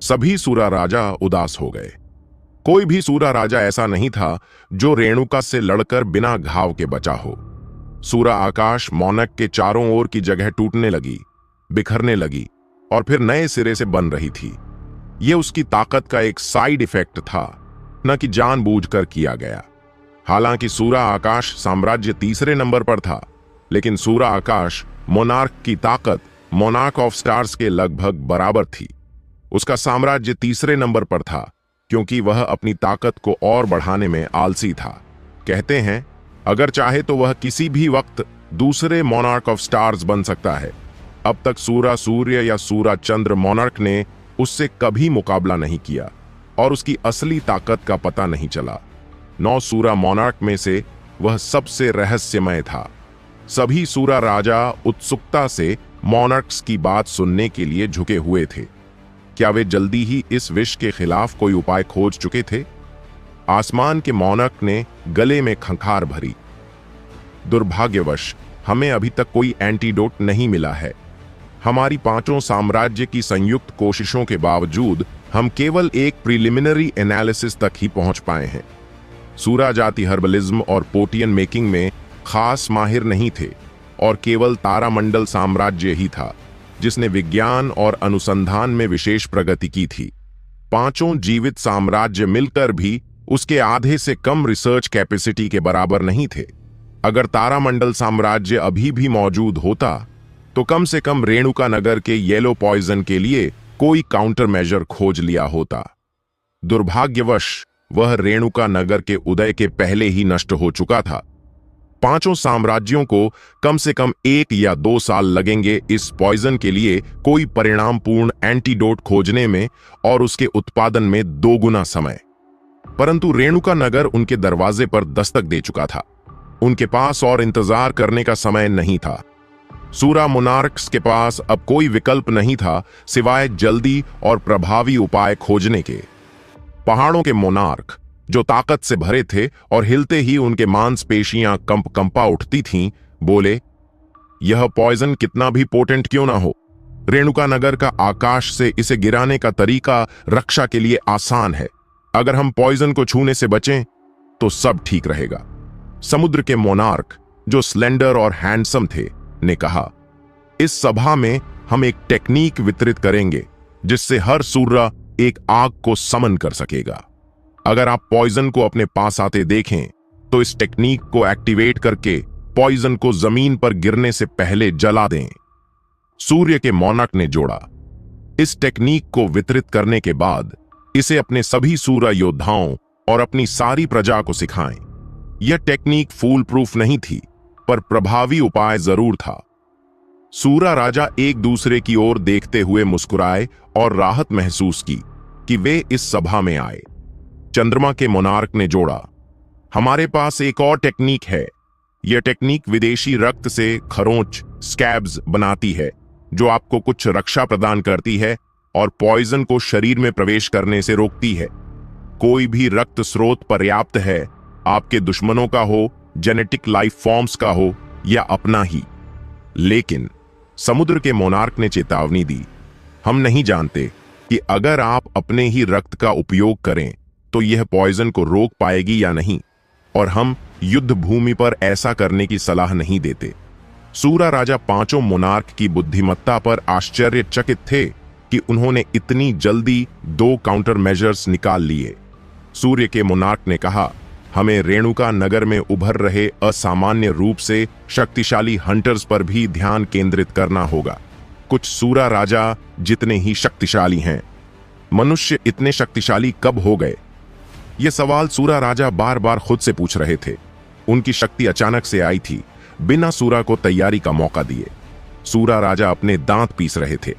सभी सूरा राजा उदास हो गए। कोई भी सूरा राजा ऐसा नहीं था जो रेणुका से लड़कर बिना घाव के बचा हो। सूरा आकाश मोनक के चारों ओर की जगह टूटने लगी, बिखरने लगी और फिर नए सिरे से बन रही थी। यह उसकी ताकत का एक साइड इफेक्ट था, न कि जानबूझकर किया गया। हालांकि सूरा आकाश साम्राज्य तीसरे नंबर पर था, लेकिन सूरा आकाश मोनार्क की ताकत मोनार्क ऑफ स्टार्स के लगभग बराबर थी। उसका साम्राज्य तीसरे नंबर पर था क्योंकि वह अपनी ताकत को और बढ़ाने में आलसी था। कहते हैं अगर चाहे तो वह किसी भी वक्त दूसरे मोनार्क ऑफ स्टार्स बन सकता है। अब तक सूरा सूर्य या सूरा चंद्र मोनार्क ने उससे कभी मुकाबला नहीं किया और उसकी असली ताकत का पता नहीं चला। 9 सूरा मोनार्क में से वह सबसे रहस्यमय था। सभी सूरा राजा उत्सुकता से मोनार्क्स की बात सुनने के लिए झुके हुए थे। क्या वे जल्दी ही इस विष के खिलाफ कोई उपाय खोज चुके थे? आसमान के मोनार्क ने गले में खंखार भरी। दुर्भाग्यवश हमें अभी तक कोई एंटीडोट नहीं मिला है। हमारी पांचों साम्राज्य की संयुक्त कोशिशों के बावजूद हम केवल एक प्रिलिमिनरी एनालिसिस तक ही पहुंच पाए हैं। सूरा जाति हर्बलिज्म और पोटियन मेकिंग में खास माहिर नहीं थे और केवल तारामंडल साम्राज्य ही था जिसने विज्ञान और अनुसंधान में विशेष प्रगति की थी। पांचों जीवित साम्राज्य मिलकर भी उसके आधे से कम रिसर्च कैपेसिटी के बराबर नहीं थे। अगर तारामंडल साम्राज्य अभी भी मौजूद होता तो कम से कम रेणुका नगर के येलो पॉइजन के लिए कोई काउंटर मेजर खोज लिया होता। दुर्भाग्यवश वह रेणुका नगर के उदय के पहले ही नष्ट हो चुका था। पांचों साम्राज्यों को कम से कम 1 या 2 साल लगेंगे इस पॉइजन के लिए कोई परिणामपूर्ण एंटीडोट खोजने में और उसके उत्पादन में 2 गुना समय। परंतु रेणुका नगर उनके दरवाजे पर दस्तक दे चुका था। उनके पास और इंतजार करने का समय नहीं था। सूरा मोनार्क्स के पास अब कोई विकल्प नहीं था सिवाय जल्दी और प्रभावी उपाय खोजने के। पहाड़ों के मोनार्क जो ताकत से भरे थे और हिलते ही उनके मांसपेशियां कंपा उठती थीं, बोले, यह पॉइजन कितना भी पोटेंट क्यों ना हो, रेणुका नगर का आकाश से इसे गिराने का तरीका रक्षा के लिए आसान है। अगर हम पॉइजन को छूने से बचें तो सब ठीक रहेगा। समुद्र के मोनार्क जो स्लेंडर और हैंडसम थे ने कहा, इस सभा में हम एक टेक्निक वितरित करेंगे जिससे हर सूर्य एक आग को समन कर सकेगा। अगर आप पॉइजन को अपने पास आते देखें तो इस टेक्निक को एक्टिवेट करके पॉइजन को जमीन पर गिरने से पहले जला दें। सूर्य के मोनार्क ने जोड़ा, इस टेक्निक को वितरित करने के बाद इसे अपने सभी सूरा योद्धाओं और अपनी सारी प्रजा को सिखाएं। यह टेक्निक फूल प्रूफ नहीं थी पर प्रभावी उपाय जरूर था। सूरा राजा एक दूसरे की ओर देखते हुए मुस्कुराए और राहत महसूस की कि वे इस सभा में आए। चंद्रमा के मोनार्क ने जोड़ा, हमारे पास एक और टेक्निक है। यह टेक्निक विदेशी रक्त से खरोंच स्कैब्स बनाती है जो आपको कुछ रक्षा प्रदान करती है और पॉइजन को शरीर में प्रवेश करने से रोकती है। कोई भी रक्त स्रोत पर्याप्त है, आपके दुश्मनों का हो, जेनेटिक लाइफ फॉर्म्स का हो या अपना ही। लेकिन समुद्र के मोनार्क ने चेतावनी दी, हम नहीं जानते कि अगर आप अपने ही रक्त का उपयोग करें तो यह पॉइजन को रोक पाएगी या नहीं, और हम युद्ध भूमि पर ऐसा करने की सलाह नहीं देते। सूरा राजा पांचों मोनार्क की बुद्धिमत्ता पर आश्चर्यचकित थे कि उन्होंने इतनी जल्दी 2 काउंटर मेजर्स निकाल लिए। सूर्य के मोनार्क ने कहा, हमें रेणुका नगर में उभर रहे असामान्य रूप से शक्तिशाली हंटर्स पर भी ध्यान केंद्रित करना होगा। कुछ सूरा राजा जितने ही शक्तिशाली हैं, मनुष्य इतने शक्तिशाली कब हो गए? ये सवाल सूरा राजा बार बार खुद से पूछ रहे थे। उनकी शक्ति अचानक से आई थी, बिना सूरा को तैयारी का मौका दिए। सूरा राजा अपने दांत पीस रहे थे।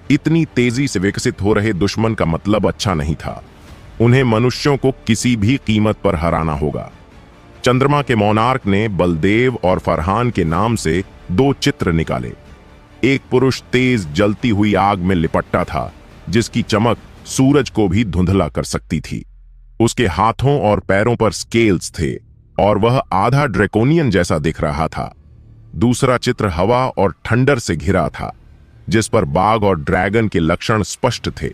इतनी तेजी से विकसित हो रहे दुश्मन का मतलब अच्छा नहीं था। उन्हें मनुष्यों को किसी भी कीमत पर हराना होगा। चंद्रमा के मोनार्क ने बलदेव और फरहान के नाम से 2 चित्र निकाले। एक पुरुष तेज जलती हुई आग में लिपटा था जिसकी चमक सूरज को भी धुंधला कर सकती थी। उसके हाथों और पैरों पर स्केल्स थे और वह आधा ड्रैकोनियन जैसा दिख रहा था। दूसरा चित्र हवा और ठंडर से घिरा था जिस पर बाघ और ड्रैगन के लक्षण स्पष्ट थे।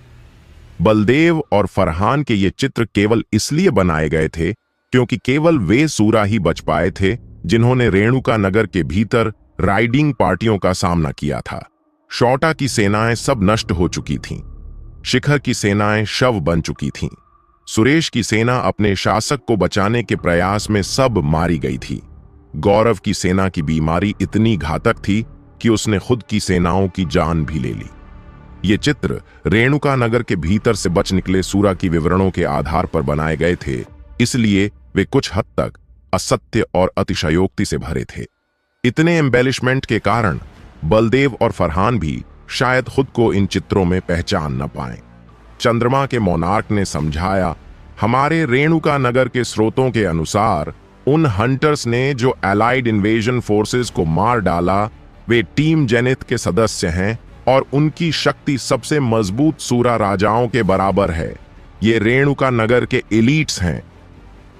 बलदेव और फरहान के ये चित्र केवल इसलिए बनाए गए थे क्योंकि केवल वे सूरा ही बच पाए थे जिन्होंने रेणुका नगर के भीतर राइडिंग पार्टियों का सामना किया था। शौटा की सेनाएं सब नष्ट हो चुकी थीं। शिखर की सेनाएं शव बन चुकी थीं। सुरेश की सेना अपने शासक को बचाने के प्रयास में सब मारी गई थी। गौरव की सेना की बीमारी इतनी घातक थी कि उसने खुद की सेनाओं की जान भी ले ली। ये चित्र रेणुका नगर के भीतर से बच निकले सूरा की विवरणों के आधार पर बनाए गए थे, इसलिए वे कुछ हद तक असत्य और अतिशयोक्ति से भरे थे। इतने एम्बेलिशमेंट के कारण बलदेव और फरहान भी शायद खुद को इन चित्रों में पहचान न पाएं। चंद्रमा के मोनार्क ने समझाया, हमारे रेणुका नगर के स्रोतों के अनुसार उन हंटर्स ने जो एलाइड इन्वेजन फोर्सेस को मार डाला वे टीम जेनिथ के सदस्य हैं और उनकी शक्ति सबसे मजबूत सूरा राजाओं के बराबर है। ये रेणुका नगर के एलीट्स हैं।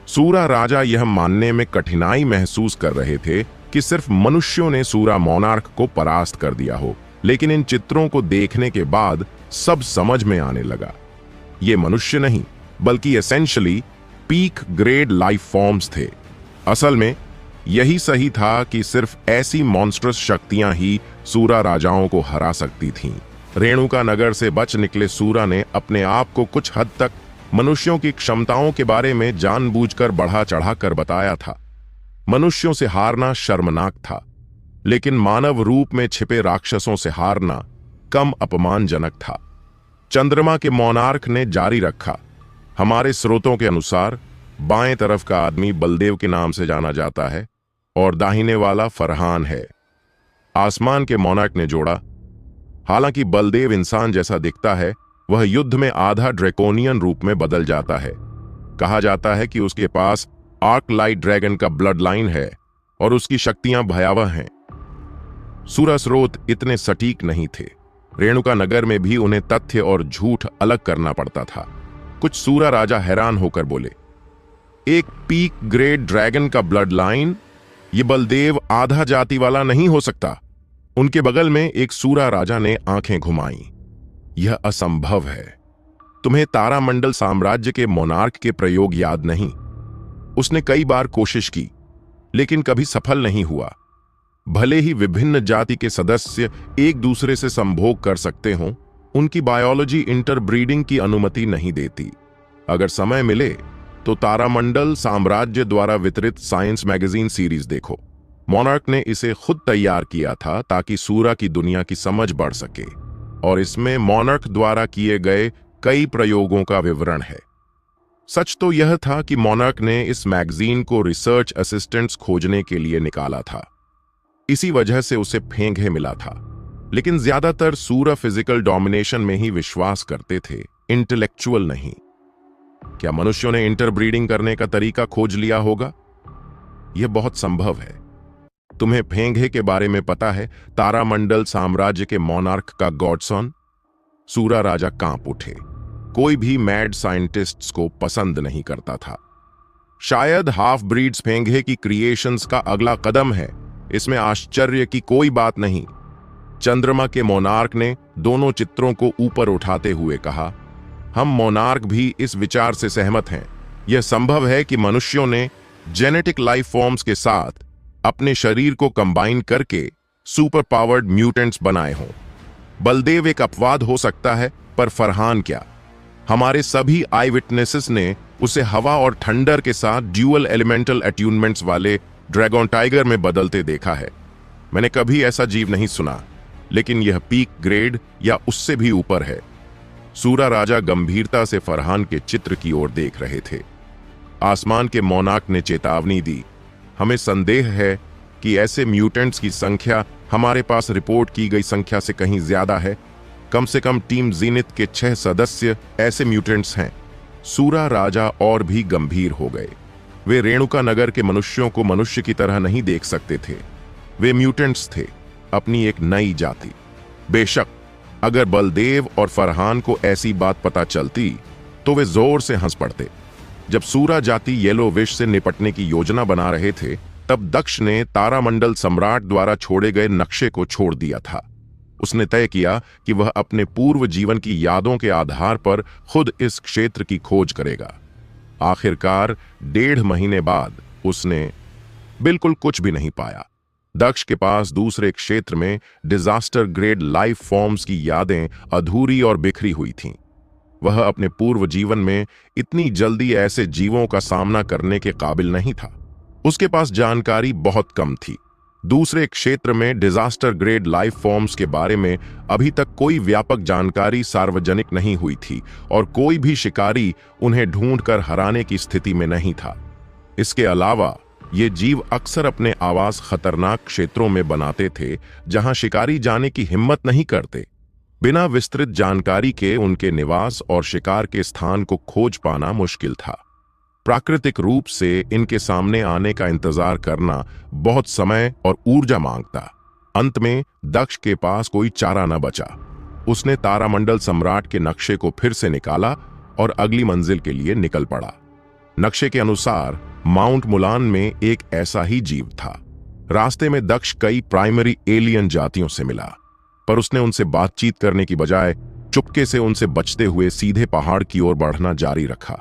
सूरा राजा यह मानने में कठिनाई महसूस कर रहे थे कि सिर्फ मनुष्यों ने सूरा मोनार्क को परास्त कर दिया हो, लेकिन इन चित्रों को देखने के बाद सब समझ में आने लगा। ये मनुष्य नहीं बल्कि essentially peak grade life forms थे। असल में यही सही था कि सिर्फ ऐसी मॉन्स्ट्रस शक्तियां ही सूरा राजाओं को हरा सकती थीं। रेणुका नगर से बच निकले सूरा ने अपने आप को कुछ हद तक मनुष्यों की क्षमताओं के बारे में जानबूझकर बढ़ा चढ़ाकर बताया था। मनुष्यों से हारना शर्मनाक था, लेकिन मानव रूप में छिपे राक्षसों से हारना कम अपमानजनक था। चंद्रमा के मोनार्क ने जारी रखा, हमारे स्रोतों के अनुसार बाएं तरफ का आदमी बलदेव के नाम से जाना जाता है और दाहिने वाला फरहान है। आसमान के मोनार्क ने जोड़ा, हालांकि बलदेव इंसान जैसा दिखता है, वह युद्ध में आधा ड्रैकोनियन रूप में बदल जाता है। कहा जाता है कि उसके पास आर्क लाइट ड्रैगन का ब्लड लाइन है और उसकी शक्तियां भयावह हैं। सूरा स्रोत इतने सटीक नहीं थे। रेणुका नगर में भी उन्हें तथ्य और झूठ अलग करना पड़ता था। कुछ सूरा राजा हैरान होकर बोले, एक पीक ग्रेड ड्रैगन का ब्लड लाइन, ये बलदेव आधा जाति वाला नहीं हो सकता। उनके बगल में एक सूरा राजा ने आंखें घुमाई, यह असंभव है। तुम्हें तारामंडल साम्राज्य के मोनार्क के प्रयोग याद नहीं? उसने कई बार कोशिश की लेकिन कभी सफल नहीं हुआ। भले ही विभिन्न जाति के सदस्य एक दूसरे से संभोग कर सकते हों, उनकी बायोलॉजी इंटरब्रीडिंग की अनुमति नहीं देती। अगर समय मिले तो तारामंडल साम्राज्य द्वारा वितरित साइंस मैगजीन सीरीज देखो। मोनार्क ने इसे खुद तैयार किया था ताकि सूरा की दुनिया की समझ बढ़ सके, और इसमें मोनार्क द्वारा किए गए कई प्रयोगों का विवरण है। सच तो यह था कि मोनार्क ने इस मैगजीन को रिसर्च असिस्टेंट्स खोजने के लिए निकाला था, इसी वजह से उसे फेंगे मिला था। लेकिन ज्यादातर सूरा फिजिकल डोमिनेशन में ही विश्वास करते थे, इंटेलेक्चुअल नहीं। क्या मनुष्यों ने इंटरब्रीडिंग करने का तरीका खोज लिया होगा? यह बहुत संभव है। तुम्हें फेंगे के बारे में पता है? तारामंडल साम्राज्य के मोनार्क का गॉडसन? सूरा राजा कांप उठे। कोई भी मैड साइंटिस्ट्स को पसंद नहीं करता था। शायद हाफ ब्रीड्स फेंगे की क्रिएशंस का अगला कदम है, इसमें आश्चर्य की कोई बात नहीं। चंद्रमा के मोनार्क ने दोनों चित्रों को ऊपर उठाते हुए कहा, हम मोनार्क भी इस विचार से सहमत हैं। यह संभव है कि मनुष्यों ने जेनेटिक लाइफ फॉर्म्स के साथ अपने शरीर को कंबाइन करके सुपर पावर्ड म्यूटेंट्स बनाए हों। बलदेव एक अपवाद हो सकता है, पर फरहान क्या? हमारे सभी आई विटनेसेस ने उसे हवा और थंडर के साथ ड्यूअल एलिमेंटल अट्यूनमेंट्स वाले ड्रैगन टाइगर में बदलते देखा है। मैंने कभी ऐसा जीव नहीं सुना, लेकिन यह पीक ग्रेड या उससे भी ऊपर है। सूरा राजा गंभीरता से फरहान के चित्र की ओर देख रहे थे। आसमान के मोनार्क ने चेतावनी दी, हमें संदेह है कि ऐसे म्यूटेंट्स की संख्या हमारे पास रिपोर्ट की गई संख्या से कहीं ज्यादा है। कम से कम टीम जीनिथ के 6 सदस्य ऐसे म्यूटेंट्स हैं। सूरा राजा और भी गंभीर हो गए। वे रेणुका नगर के मनुष्यों को मनुष्य की तरह नहीं देख सकते थे। वे म्यूटेंट्स थे, अपनी एक नई जाति। बेशक अगर बलदेव और फरहान को ऐसी बात पता चलती तो वे जोर से हंस पड़ते। जब सूरा जाति येलो विश से निपटने की योजना बना रहे थे, तब दक्ष ने तारामंडल सम्राट द्वारा छोड़े गए नक्शे को छोड़ दिया था। उसने तय किया कि वह अपने पूर्व जीवन की यादों के आधार पर खुद इस क्षेत्र की खोज करेगा। आखिरकार 1.5 महीने बाद उसने बिल्कुल कुछ भी नहीं पाया। दक्ष के पास दूसरे क्षेत्र में डिजास्टर ग्रेड लाइफ फॉर्म्स की यादें अधूरी और बिखरी हुई थीं। वह अपने पूर्व जीवन में इतनी जल्दी ऐसे जीवों का सामना करने के काबिल नहीं था। उसके पास जानकारी बहुत कम थी। दूसरे क्षेत्र में डिजास्टर ग्रेड लाइफ फॉर्म्स के बारे में अभी तक कोई व्यापक जानकारी सार्वजनिक नहीं हुई थी और कोई भी शिकारी उन्हें ढूंढकर हराने की स्थिति में नहीं था। इसके अलावा ये जीव अक्सर अपने आवास खतरनाक क्षेत्रों में बनाते थे जहां शिकारी जाने की हिम्मत नहीं करते। बिना विस्तृत जानकारी के उनके निवास और शिकार के स्थान को खोज पाना मुश्किल था। प्राकृतिक रूप से इनके सामने आने का इंतजार करना बहुत समय और ऊर्जा मांगता। अंत में दक्ष के पास कोई चारा न बचा। उसने तारामंडल सम्राट के नक्शे को फिर से निकाला और अगली मंजिल के लिए निकल पड़ा। नक्शे के अनुसार माउंट मुलान में एक ऐसा ही जीव था। रास्ते में दक्ष कई प्राइमरी एलियन जातियों से मिला, पर उसने उनसे बातचीत करने की बजाय चुपके से उनसे बचते हुए सीधे पहाड़ की ओर बढ़ना जारी रखा।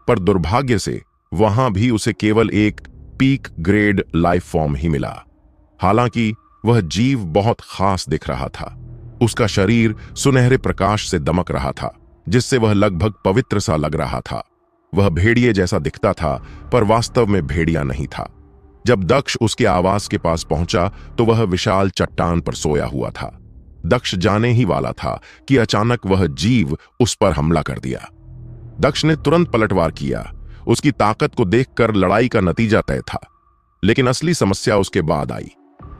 पर दुर्भाग्य से वहां भी उसे केवल एक पीक ग्रेड लाइफ फॉर्म ही मिला। हालांकि वह जीव बहुत खास दिख रहा था। उसका शरीर सुनहरे प्रकाश से दमक रहा था, जिससे वह लगभग पवित्र सा लग रहा था। वह भेड़िए जैसा दिखता था, पर वास्तव में भेड़िया नहीं था। जब दक्ष उसके आवास के पास पहुंचा तो वह विशाल चट्टान पर सोया हुआ था। दक्ष जाने ही वाला था कि अचानक वह जीव उस पर हमला कर दिया। दक्ष ने तुरंत पलटवार किया। उसकी ताकत को देखकर लड़ाई का नतीजा तय था, लेकिन असली समस्या उसके बाद आई।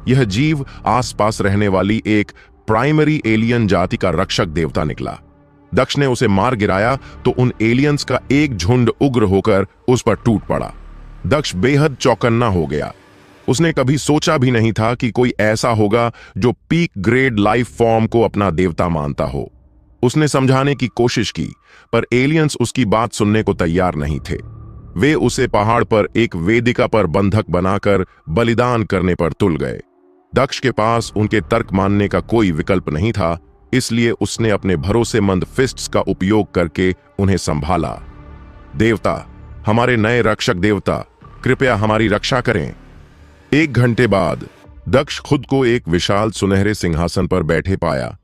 यह जीव आसपास रहने वाली एक प्राइमरी एलियन जाति का रक्षक देवता निकला। दक्ष ने उसे मार गिराया तो उन एलियंस का एक झुंड उग्र होकर उस पर टूट पड़ा। दक्ष बेहद चौकन्ना हो गया। उसने कभी सोचा भी नहीं था कि कोई ऐसा होगा जो पीक ग्रेड लाइफ फॉर्म को अपना देवता मानता हो। उसने समझाने की कोशिश की, पर एलियंस उसकी बात सुनने को तैयार नहीं थे। वे उसे पहाड़ पर एक वेदिका पर बंधक बनाकर बलिदान करने पर तुल गए। दक्ष के पास उनके तर्क मानने का कोई विकल्प नहीं था, इसलिए उसने अपने भरोसेमंद फिस्ट्स का उपयोग करके उन्हें संभाला। देवता, हमारे नए रक्षक देवता, कृपया हमारी रक्षा करें। 1 घंटे बाद दक्ष खुद को एक विशाल सुनहरे सिंहासन पर बैठे पाया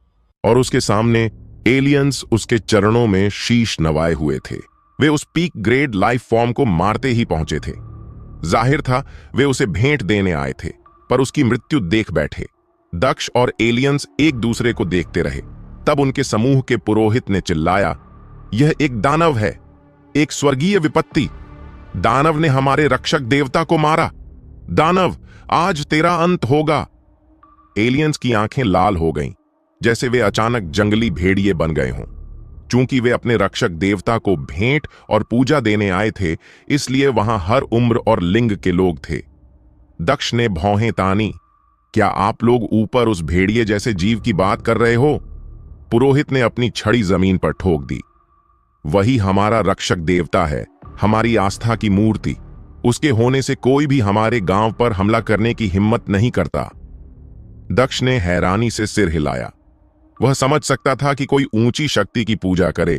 और उसके सामने एलियंस उसके चरणों में शीश नवाए हुए थे। वे उस पीक ग्रेड लाइफ फॉर्म को मारते ही पहुंचे थे। जाहिर था वे उसे भेंट देने आए थे, पर उसकी मृत्यु देख बैठे। दक्ष और एलियंस एक दूसरे को देखते रहे। तब उनके समूह के पुरोहित ने चिल्लाया, यह एक दानव है, एक स्वर्गीय विपत्ति। दानव ने हमारे रक्षक देवता को मारा। दानव, आज तेरा अंत होगा। एलियंस की आंखें लाल हो गईं, जैसे वे अचानक जंगली भेड़िए बन गए हों। चूंकि वे अपने रक्षक देवता को भेंट और पूजा देने आए थे, इसलिए वहां हर उम्र और लिंग के लोग थे। दक्ष ने भौहें तानी, क्या आप लोग ऊपर उस भेड़िए जैसे जीव की बात कर रहे हो? पुरोहित ने अपनी छड़ी जमीन पर ठोक दी। वही हमारा रक्षक देवता है, हमारी आस्था की मूर्ति। उसके होने से कोई भी हमारे गांव पर हमला करने की हिम्मत नहीं करता। दक्ष ने हैरानी से सिर हिलाया। वह समझ सकता था कि कोई ऊंची शक्ति की पूजा करे,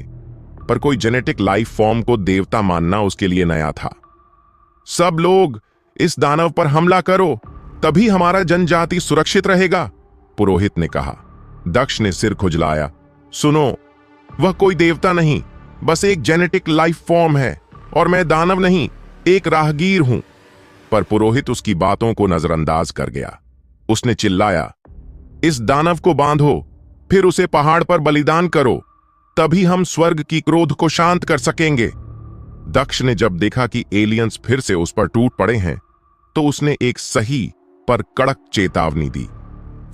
पर कोई जेनेटिक लाइफ फॉर्म को देवता मानना उसके लिए नया था। सब लोग इस दानव पर हमला करो, तभी हमारा जनजाति सुरक्षित रहेगा, पुरोहित ने कहा। दक्ष ने सिर खुजलाया। सुनो, वह कोई देवता नहीं, बस एक जेनेटिक लाइफ फॉर्म है, और मैं दानव नहीं, एक राहगीर हूं। पर पुरोहित उसकी बातों को नजरअंदाज कर गया। उसने चिल्लाया, इस दानव को बांधो, फिर उसे पहाड़ पर बलिदान करो, तभी हम स्वर्ग की क्रोध को शांत कर सकेंगे। दक्ष ने जब देखा कि एलियंस फिर से उस पर टूट पड़े हैं, तो उसने एक सही पर कड़क चेतावनी दी।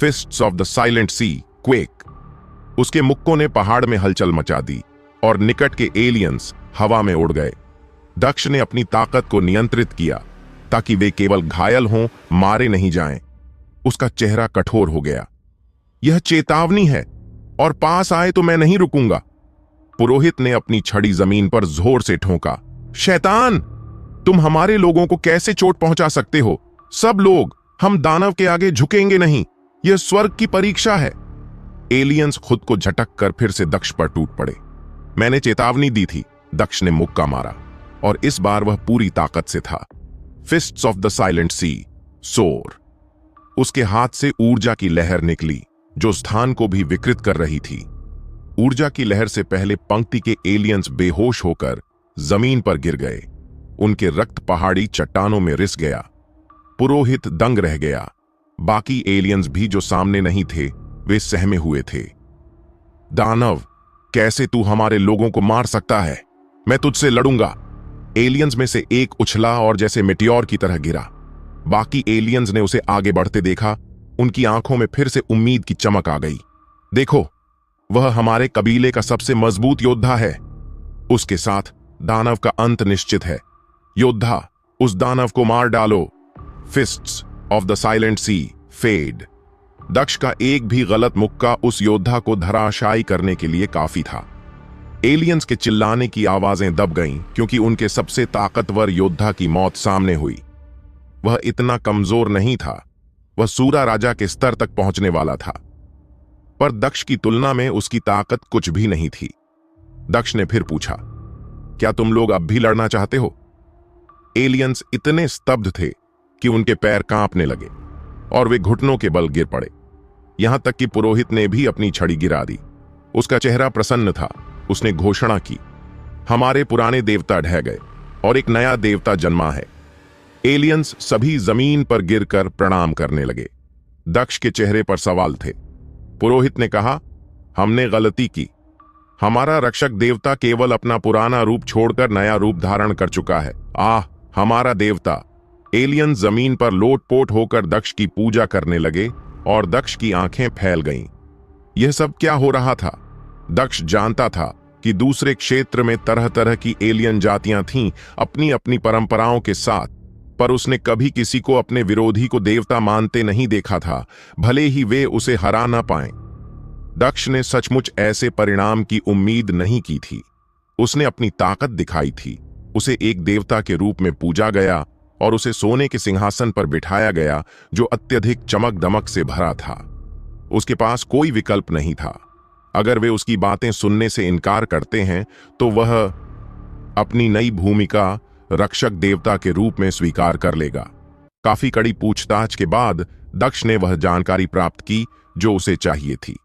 Fists of the silent sea quake. उसके मुक्कों ने पहाड़ में हलचल मचा दी और निकट के एलियंस हवा में उड़ गए। दक्ष ने अपनी ताकत को नियंत्रित किया ताकि वे केवल घायल हों, मारे नहीं जाएं। उसका चेहरा कठोर हो गया। यह चेतावनी है, और पास आए तो मैं नहीं रुकूंगा। पुरोहित ने अपनी छड़ी जमीन पर जोर से ठोंका। शैतान, तुम हमारे लोगों को कैसे चोट पहुंचा सकते हो? सब लोग, हम दानव के आगे झुकेंगे नहीं। यह स्वर्ग की परीक्षा है। एलियंस खुद को झटक कर फिर से दक्ष पर टूट पड़े। मैंने चेतावनी दी थी, दक्ष ने मुक्का मारा, और इस बार वह पूरी ताकत से था। फिस्ट्स ऑफ द साइलेंट सी, सोर। उसके हाथ से ऊर्जा की लहर निकली जो स्थान को भी विकृत कर रही थी। ऊर्जा की लहर से पहले पंक्ति के एलियंस बेहोश होकर जमीन पर गिर गए। उनके रक्त पहाड़ी चट्टानों में रिस गया। पुरोहित दंग रह गया। बाकी एलियंस भी जो सामने नहीं थे वे सहमे हुए थे। दानव, कैसे तू हमारे लोगों को मार सकता है? मैं तुझसे लड़ूंगा। एलियंस में से एक उछला और जैसे मेटियोर की तरह गिरा। बाकी एलियंस ने उसे आगे बढ़ते देखा। उनकी आंखों में फिर से उम्मीद की चमक आ गई। देखो, वह हमारे कबीले का सबसे मजबूत योद्धा है। उसके साथ दानव का अंत निश्चित है। योद्धा, उस दानव को मार डालो। Fists of the silent sea, fade. Daksh का एक भी गलत मुक्का उस योद्धा को धराशायी करने के लिए काफी था। एलियंस के चिल्लाने की आवाजें दब गईं क्योंकि उनके सबसे ताकतवर योद्धा की मौत सामने हुई। वह इतना कमजोर नहीं था, वह सूरा राजा के स्तर तक पहुंचने वाला था, पर दक्ष की तुलना में उसकी ताकत कुछ भी नहीं थी। दक्ष ने फिर पूछा, क्या तुम लोग अब भी लड़ना चाहते हो? एलियंस इतने स्तब्ध थे कि उनके पैर कांपने लगे और वे घुटनों के बल गिर पड़े। यहां तक कि पुरोहित ने भी अपनी छड़ी गिरा दी। उसका चेहरा प्रसन्न था। उसने घोषणा की, हमारे पुराने देवता ढह गए और एक नया देवता जन्मा है। एलियंस सभी जमीन पर गिरकर प्रणाम करने लगे। दक्ष के चेहरे पर सवाल थे। पुरोहित ने कहा, हमने गलती की। हमारा रक्षक देवता केवल अपना पुराना रूप छोड़कर नया रूप धारण कर चुका है। आह, हमारा देवता! एलियन जमीन पर लोटपोट होकर दक्ष की पूजा करने लगे और दक्ष की आंखें फैल गईं। यह सब क्या हो रहा था? दक्ष जानता था कि दूसरे क्षेत्र में तरह तरह की एलियन जातियां थीं, अपनी अपनी परंपराओं के साथ, पर उसने कभी किसी को अपने विरोधी को देवता मानते नहीं देखा था, भले ही वे उसे हरा ना पाएं। दक्ष ने सचमुच ऐसे परिणाम की उम्मीद नहीं की थी। उसने अपनी ताकत दिखाई थी। उसे एक देवता के रूप में पूजा गया और उसे सोने के सिंहासन पर बिठाया गया जो अत्यधिक चमक दमक से भरा था। उसके पास कोई विकल्प नहीं था। अगर वे उसकी बातें सुनने से इनकार करते हैं तो वह अपनी नई भूमिका रक्षक देवता के रूप में स्वीकार कर लेगा। काफी कड़ी पूछताछ के बाद दक्ष ने वह जानकारी प्राप्त की जो उसे चाहिए थी।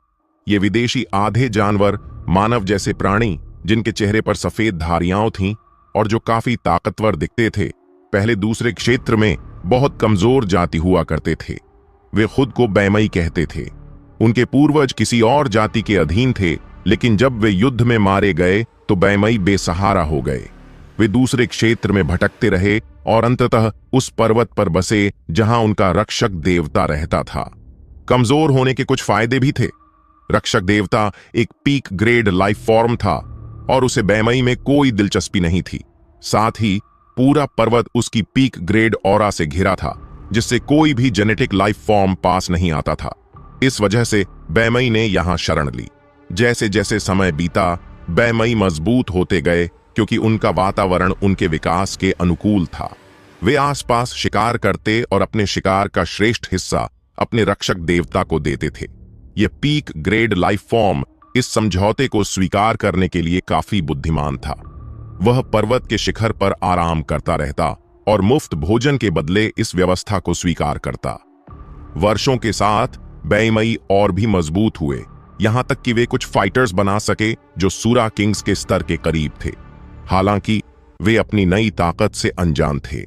ये विदेशी आधे जानवर, मानव जैसे प्राणी जिनके चेहरे पर सफेद धारियां थीं और जो काफी ताकतवर दिखते थे, पहले दूसरे क्षेत्र में बहुत कमजोर जाति हुआ करते थे। वे खुद को बैमई कहते थे। उनके पूर्वज किसी और जाति के अधीन थे, लेकिन जब वे युद्ध में मारे गए तो बैमई बेसहारा हो गए। वे दूसरे क्षेत्र में भटकते रहे और अंततः उस पर्वत पर बसे जहां उनका रक्षक देवता रहता था। कमजोर होने के कुछ फायदे भी थे। रक्षक देवता एक पीक ग्रेड लाइफ फॉर्म था और उसे बैमई में कोई दिलचस्पी नहीं थी। साथ ही पूरा पर्वत उसकी पीक ग्रेड ऑरा से घिरा था, जिससे कोई भी जेनेटिक लाइफ फॉर्म पास नहीं आता था। इस वजह से बैमई ने यहां शरण ली। जैसे जैसे समय बीता, बैमई मजबूत होते गए क्योंकि उनका वातावरण उनके विकास के अनुकूल था। वे आसपास शिकार करते और अपने शिकार का श्रेष्ठ हिस्सा अपने रक्षक देवता को देते थे। यह पीक ग्रेड लाइफ फॉर्म इस समझौते को स्वीकार करने के लिए काफी बुद्धिमान था। वह पर्वत के शिखर पर आराम करता रहता और मुफ्त भोजन के बदले इस व्यवस्था को स्वीकार करता। वर्षों के साथ बैमई और भी मजबूत हुए, यहां तक कि वे कुछ फाइटर्स बना सके जो सूरा किंग्स के स्तर के करीब थे। हालांकि वे अपनी नई ताकत से अनजान थे।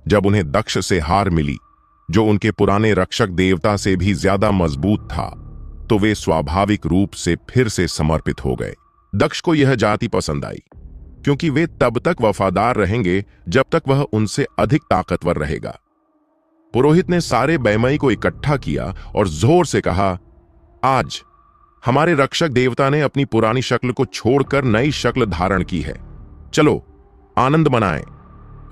जब उन्हें दक्ष से हार मिली, जो उनके पुराने रक्षक देवता से भी ज्यादा मजबूत था, तो वे स्वाभाविक रूप से फिर से समर्पित हो गए। दक्ष को यह जाति पसंद आई क्योंकि वे तब तक वफादार रहेंगे जब तक वह उनसे अधिक ताकतवर रहेगा। पुरोहित ने सारे बैमई को इकट्ठा किया और जोर से कहा, आज हमारे रक्षक देवता ने अपनी पुरानी शक्ल को छोड़कर नई शक्ल धारण की है। चलो आनंद मनाएं।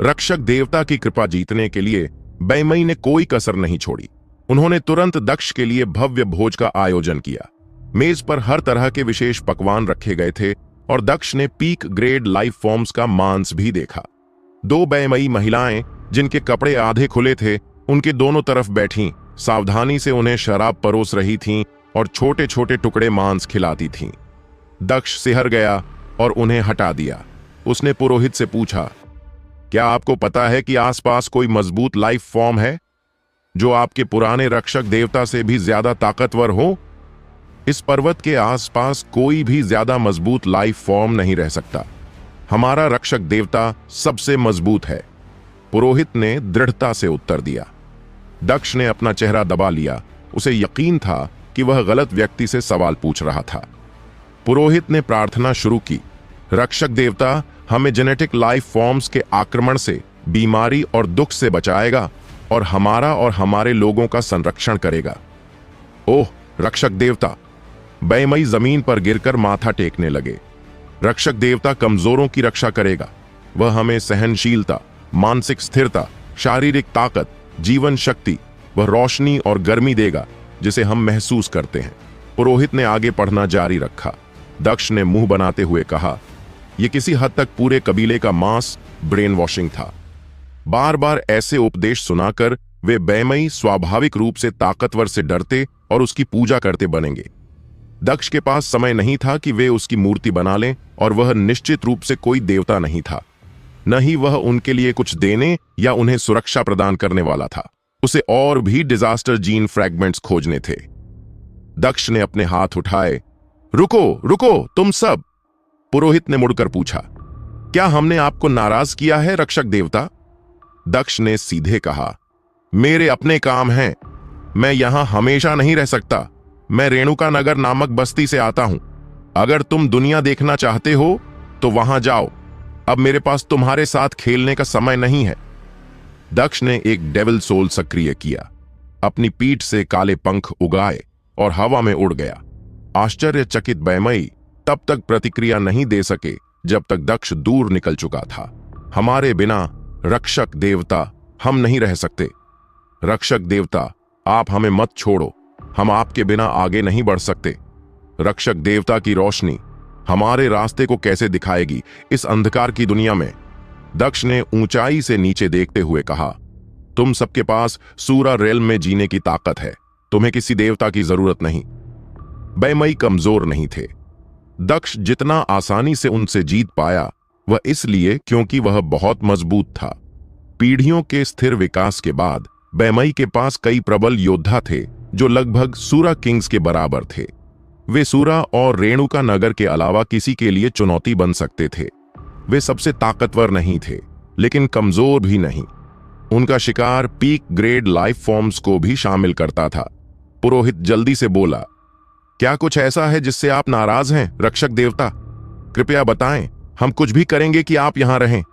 रक्षक देवता की कृपा जीतने के लिए बैमई ने कोई कसर नहीं छोड़ी। उन्होंने तुरंत दक्ष के लिए भव्य भोज का आयोजन किया। मेज पर हर तरह के विशेष पकवान रखे गए थे और दक्ष ने पीक ग्रेड लाइफ फॉर्म्स का मांस भी देखा। 2 बैमई महिलाएं जिनके कपड़े आधे खुले थे, उनके दोनों तरफ बैठीं, सावधानी से उन्हें शराब परोस रही थीं और छोटे छोटे टुकड़े मांस खिलाती थीं। दक्ष सिहर गया और उन्हें हटा दिया। उसने पुरोहित से पूछा, क्या आपको पता है कि आसपास कोई मजबूत लाइफ फॉर्म है जो आपके पुराने रक्षक देवता से भी ज्यादा ताकतवर हो? इस पर्वत के आसपास कोई भी ज्यादा मजबूत लाइफ फॉर्म नहीं रह सकता। हमारा रक्षक देवता सबसे मजबूत है, पुरोहित ने दृढ़ता से उत्तर दिया। दक्ष ने अपना चेहरा दबा लिया। उसे यकीन था कि वह गलत व्यक्ति से सवाल पूछ रहा था। पुरोहित ने प्रार्थना शुरू की, रक्षक देवता हमें जेनेटिक लाइफ फॉर्म्स के आक्रमण से, बीमारी और दुख से बचाएगा और हमारा और हमारे लोगों का संरक्षण करेगा। ओह रक्षक देवता! बैमई जमीन पर गिरकर माथा टेकने लगे। रक्षक देवता कमजोरों की रक्षा करेगा। वह हमें सहनशीलता, मानसिक स्थिरता, शारीरिक ताकत, जीवन शक्ति, वह रोशनी और गर्मी देगा जिसे हम महसूस करते हैं। पुरोहित ने आगे पढ़ना जारी रखा। दक्ष ने मुंह बनाते हुए कहा, यह किसी हद तक पूरे कबीले का मास ब्रेन वॉशिंग था। बार बार ऐसे उपदेश सुनाकर वे बैमई स्वाभाविक रूप से ताकतवर से डरते और उसकी पूजा करते बनेंगे। दक्ष के पास समय नहीं था कि वे उसकी मूर्ति बना लें, और वह निश्चित रूप से कोई देवता नहीं था। न ही वह उनके लिए कुछ देने या उन्हें सुरक्षा प्रदान करने वाला था। उसे और भी डिजास्टर जीन फ्रैगमेंट्स खोजने थे। दक्ष ने अपने हाथ उठाए। रुको रुको तुम सब! पुरोहित ने मुड़कर पूछा, क्या हमने आपको नाराज किया है रक्षक देवता? दक्ष ने सीधे कहा, मेरे अपने काम हैं। मैं यहां हमेशा नहीं रह सकता। मैं रेणुका नगर नामक बस्ती से आता हूं। अगर तुम दुनिया देखना चाहते हो तो वहां जाओ। अब मेरे पास तुम्हारे साथ खेलने का समय नहीं है। दक्ष ने एक डेविल सोल सक्रिय किया, अपनी पीठ से काले पंख उगाए और हवा में उड़ गया। आश्चर्यचकित बैमई तब तक प्रतिक्रिया नहीं दे सके जब तक दक्ष दूर निकल चुका था। हमारे बिना रक्षक देवता हम नहीं रह सकते। रक्षक देवता आप हमें मत छोड़ो, हम आपके बिना आगे नहीं बढ़ सकते। रक्षक देवता की रोशनी हमारे रास्ते को कैसे दिखाएगी इस अंधकार की दुनिया में? दक्ष ने ऊंचाई से नीचे देखते हुए कहा, तुम सबके पास सूरा रेल में जीने की ताकत है। तुम्हें किसी देवता की जरूरत नहीं। बैमई कमजोर नहीं थे। दक्ष जितना आसानी से उनसे जीत पाया वह इसलिए क्योंकि वह बहुत मजबूत था। पीढ़ियों के स्थिर विकास के बाद बैमई के पास कई प्रबल योद्धा थे जो लगभग सूरा किंग्स के बराबर थे। वे सूरा और रेणुका नगर के अलावा किसी के लिए चुनौती बन सकते थे। वे सबसे ताकतवर नहीं थे, लेकिन कमजोर भी नहीं। उनका शिकार पीक ग्रेड लाइफ फॉर्म्स को भी शामिल करता था। पुरोहित जल्दी से बोला, क्या कुछ ऐसा है जिससे आप नाराज हैं रक्षक देवता? कृपया बताएं, हम कुछ भी करेंगे कि आप यहां रहें।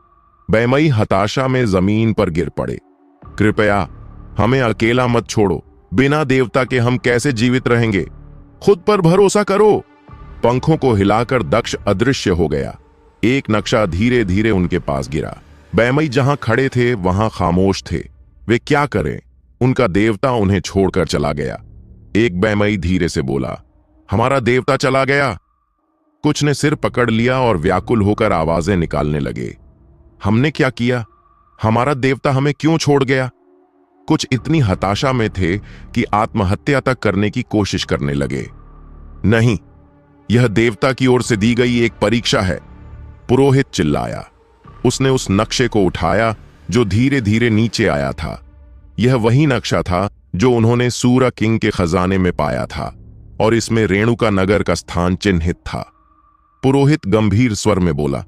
बैमई हताशा में जमीन पर गिर पड़े। कृपया हमें अकेला मत छोड़ो। बिना देवता के हम कैसे जीवित रहेंगे? खुद पर भरोसा करो। पंखों को हिलाकर दक्ष अदृश्य हो गया। एक नक्शा धीरे धीरे उनके पास गिरा। बैमई जहां खड़े थे वहां खामोश थे। वे क्या करें? उनका देवता उन्हें छोड़कर चला गया। एक बैमई धीरे से बोला, हमारा देवता चला गया। कुछ ने सिर पकड़ लिया और व्याकुल होकर आवाजें निकालने लगे। हमने क्या किया? हमारा देवता हमें क्यों छोड़ गया? कुछ इतनी हताशा में थे कि आत्महत्या तक करने की कोशिश करने लगे। नहीं, यह देवता की ओर से दी गई एक परीक्षा है। पुरोहित चिल्लाया। उसने उस नक्शे को उठाया जो धीरे धीरे नीचे आया था। यह वही नक्शा था जो उन्होंने सूरा किंग के खजाने में पाया था, और इसमें रेणुका नगर का स्थान चिन्हित था। पुरोहित गंभीर स्वर में बोला,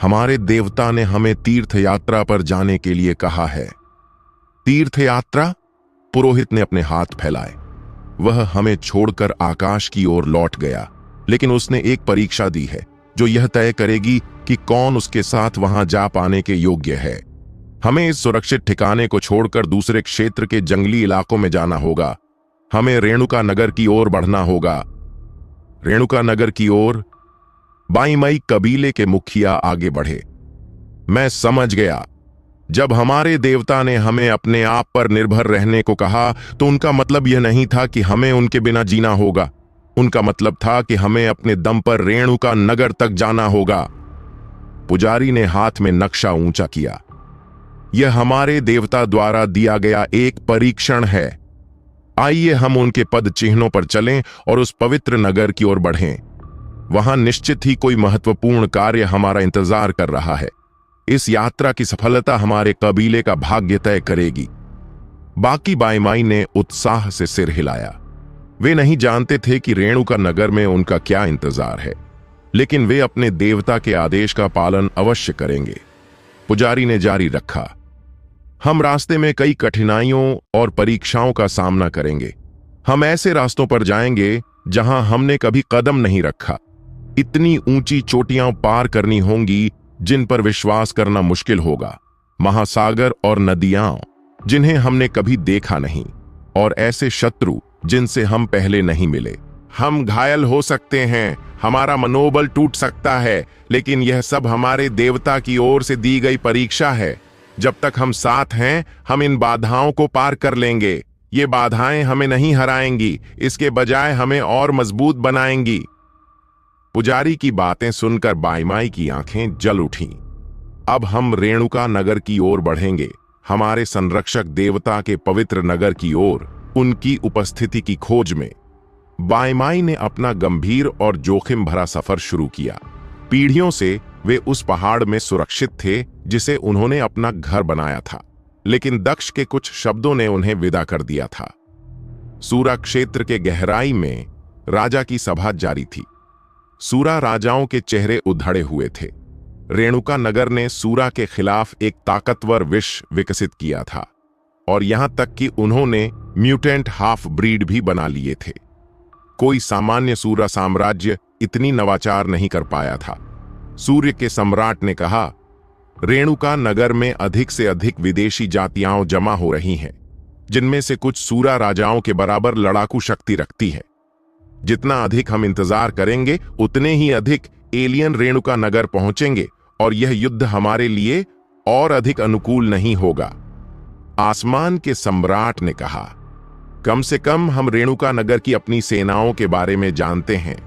हमारे देवता ने हमें तीर्थ यात्रा पर जाने के लिए कहा है। तीर्थ यात्रा? पुरोहित ने अपने हाथ फैलाए। वह हमें छोड़कर आकाश की ओर लौट गया, लेकिन उसने एक परीक्षा दी है जो यह तय करेगी कि कौन उसके साथ वहां जा पाने के योग्य है। हमें इस सुरक्षित ठिकाने को छोड़कर दूसरे क्षेत्र के जंगली इलाकों में जाना होगा। हमें रेणुका नगर की ओर बढ़ना होगा। रेणुका नगर की ओर? बैमई कबीले के मुखिया आगे बढ़े। मैं समझ गया। जब हमारे देवता ने हमें अपने आप पर निर्भर रहने को कहा तो उनका मतलब यह नहीं था कि हमें उनके बिना जीना होगा। उनका मतलब था कि हमें अपने दम पर रेणुका नगर तक जाना होगा। पुजारी ने हाथ में नक्शा ऊंचा किया। यह हमारे देवता द्वारा दिया गया एक परीक्षण है। आइए हम उनके पद चिन्हों पर चलें और उस पवित्र नगर की ओर बढ़ें। वहां निश्चित ही कोई महत्वपूर्ण कार्य हमारा इंतजार कर रहा है। इस यात्रा की सफलता हमारे कबीले का भाग्य तय करेगी। बाकी बाईमाई ने उत्साह से सिर हिलाया। वे नहीं जानते थे कि रेणुका नगर में उनका क्या इंतजार है, लेकिन वे अपने देवता के आदेश का पालन अवश्य करेंगे। पुजारी ने जारी रखा, हम रास्ते में कई कठिनाइयों और परीक्षाओं का सामना करेंगे। हम ऐसे रास्तों पर जाएंगे जहां हमने कभी कदम नहीं रखा। इतनी ऊंची चोटियां पार करनी होंगी जिन पर विश्वास करना मुश्किल होगा। महासागर और नदियां जिन्हें हमने कभी देखा नहीं, और ऐसे शत्रु जिनसे हम पहले नहीं मिले। हम घायल हो सकते हैं, हमारा मनोबल टूट सकता है, लेकिन यह सब हमारे देवता की ओर से दी गई परीक्षा है। जब तक हम साथ हैं, हम इन बाधाओं को पार कर लेंगे। ये बाधाएं हमें नहीं हराएंगी, इसके बजाय हमें और मजबूत बनाएंगी। पुजारी की बातें सुनकर बाईमाई की आंखें जल उठीं। अब हम रेणुका नगर की ओर बढ़ेंगे, हमारे संरक्षक देवता के पवित्र नगर की ओर, उनकी उपस्थिति की खोज में। बाईमाई ने अपना गंभीर और जोखिम भरा सफर शुरू किया। पीढ़ियों से वे उस पहाड़ में सुरक्षित थे जिसे उन्होंने अपना घर बनाया था, लेकिन दक्ष के कुछ शब्दों ने उन्हें विदा कर दिया था। सूरा क्षेत्र के गहराई में राजा की सभा जारी थी। सूरा राजाओं के चेहरे उधड़े हुए थे। रेणुका नगर ने सूरा के खिलाफ एक ताकतवर विष विकसित किया था, और यहां तक कि उन्होंने म्यूटेंट हाफ ब्रीड भी बना लिए थे। कोई सामान्य सूरा साम्राज्य इतनी नवाचार नहीं कर पाया था। सूर्य के सम्राट ने कहा, रेणुका नगर में अधिक से अधिक विदेशी जातियां जमा हो रही हैं, जिनमें से कुछ सूरा राजाओं के बराबर लड़ाकू शक्ति रखती है। जितना अधिक हम इंतजार करेंगे, उतने ही अधिक एलियन रेणुका नगर पहुंचेंगे, और यह युद्ध हमारे लिए और अधिक अनुकूल नहीं होगा। आसमान के सम्राट ने कहा, कम से कम हम रेणुका नगर की अपनी सेनाओं के बारे में जानते हैं,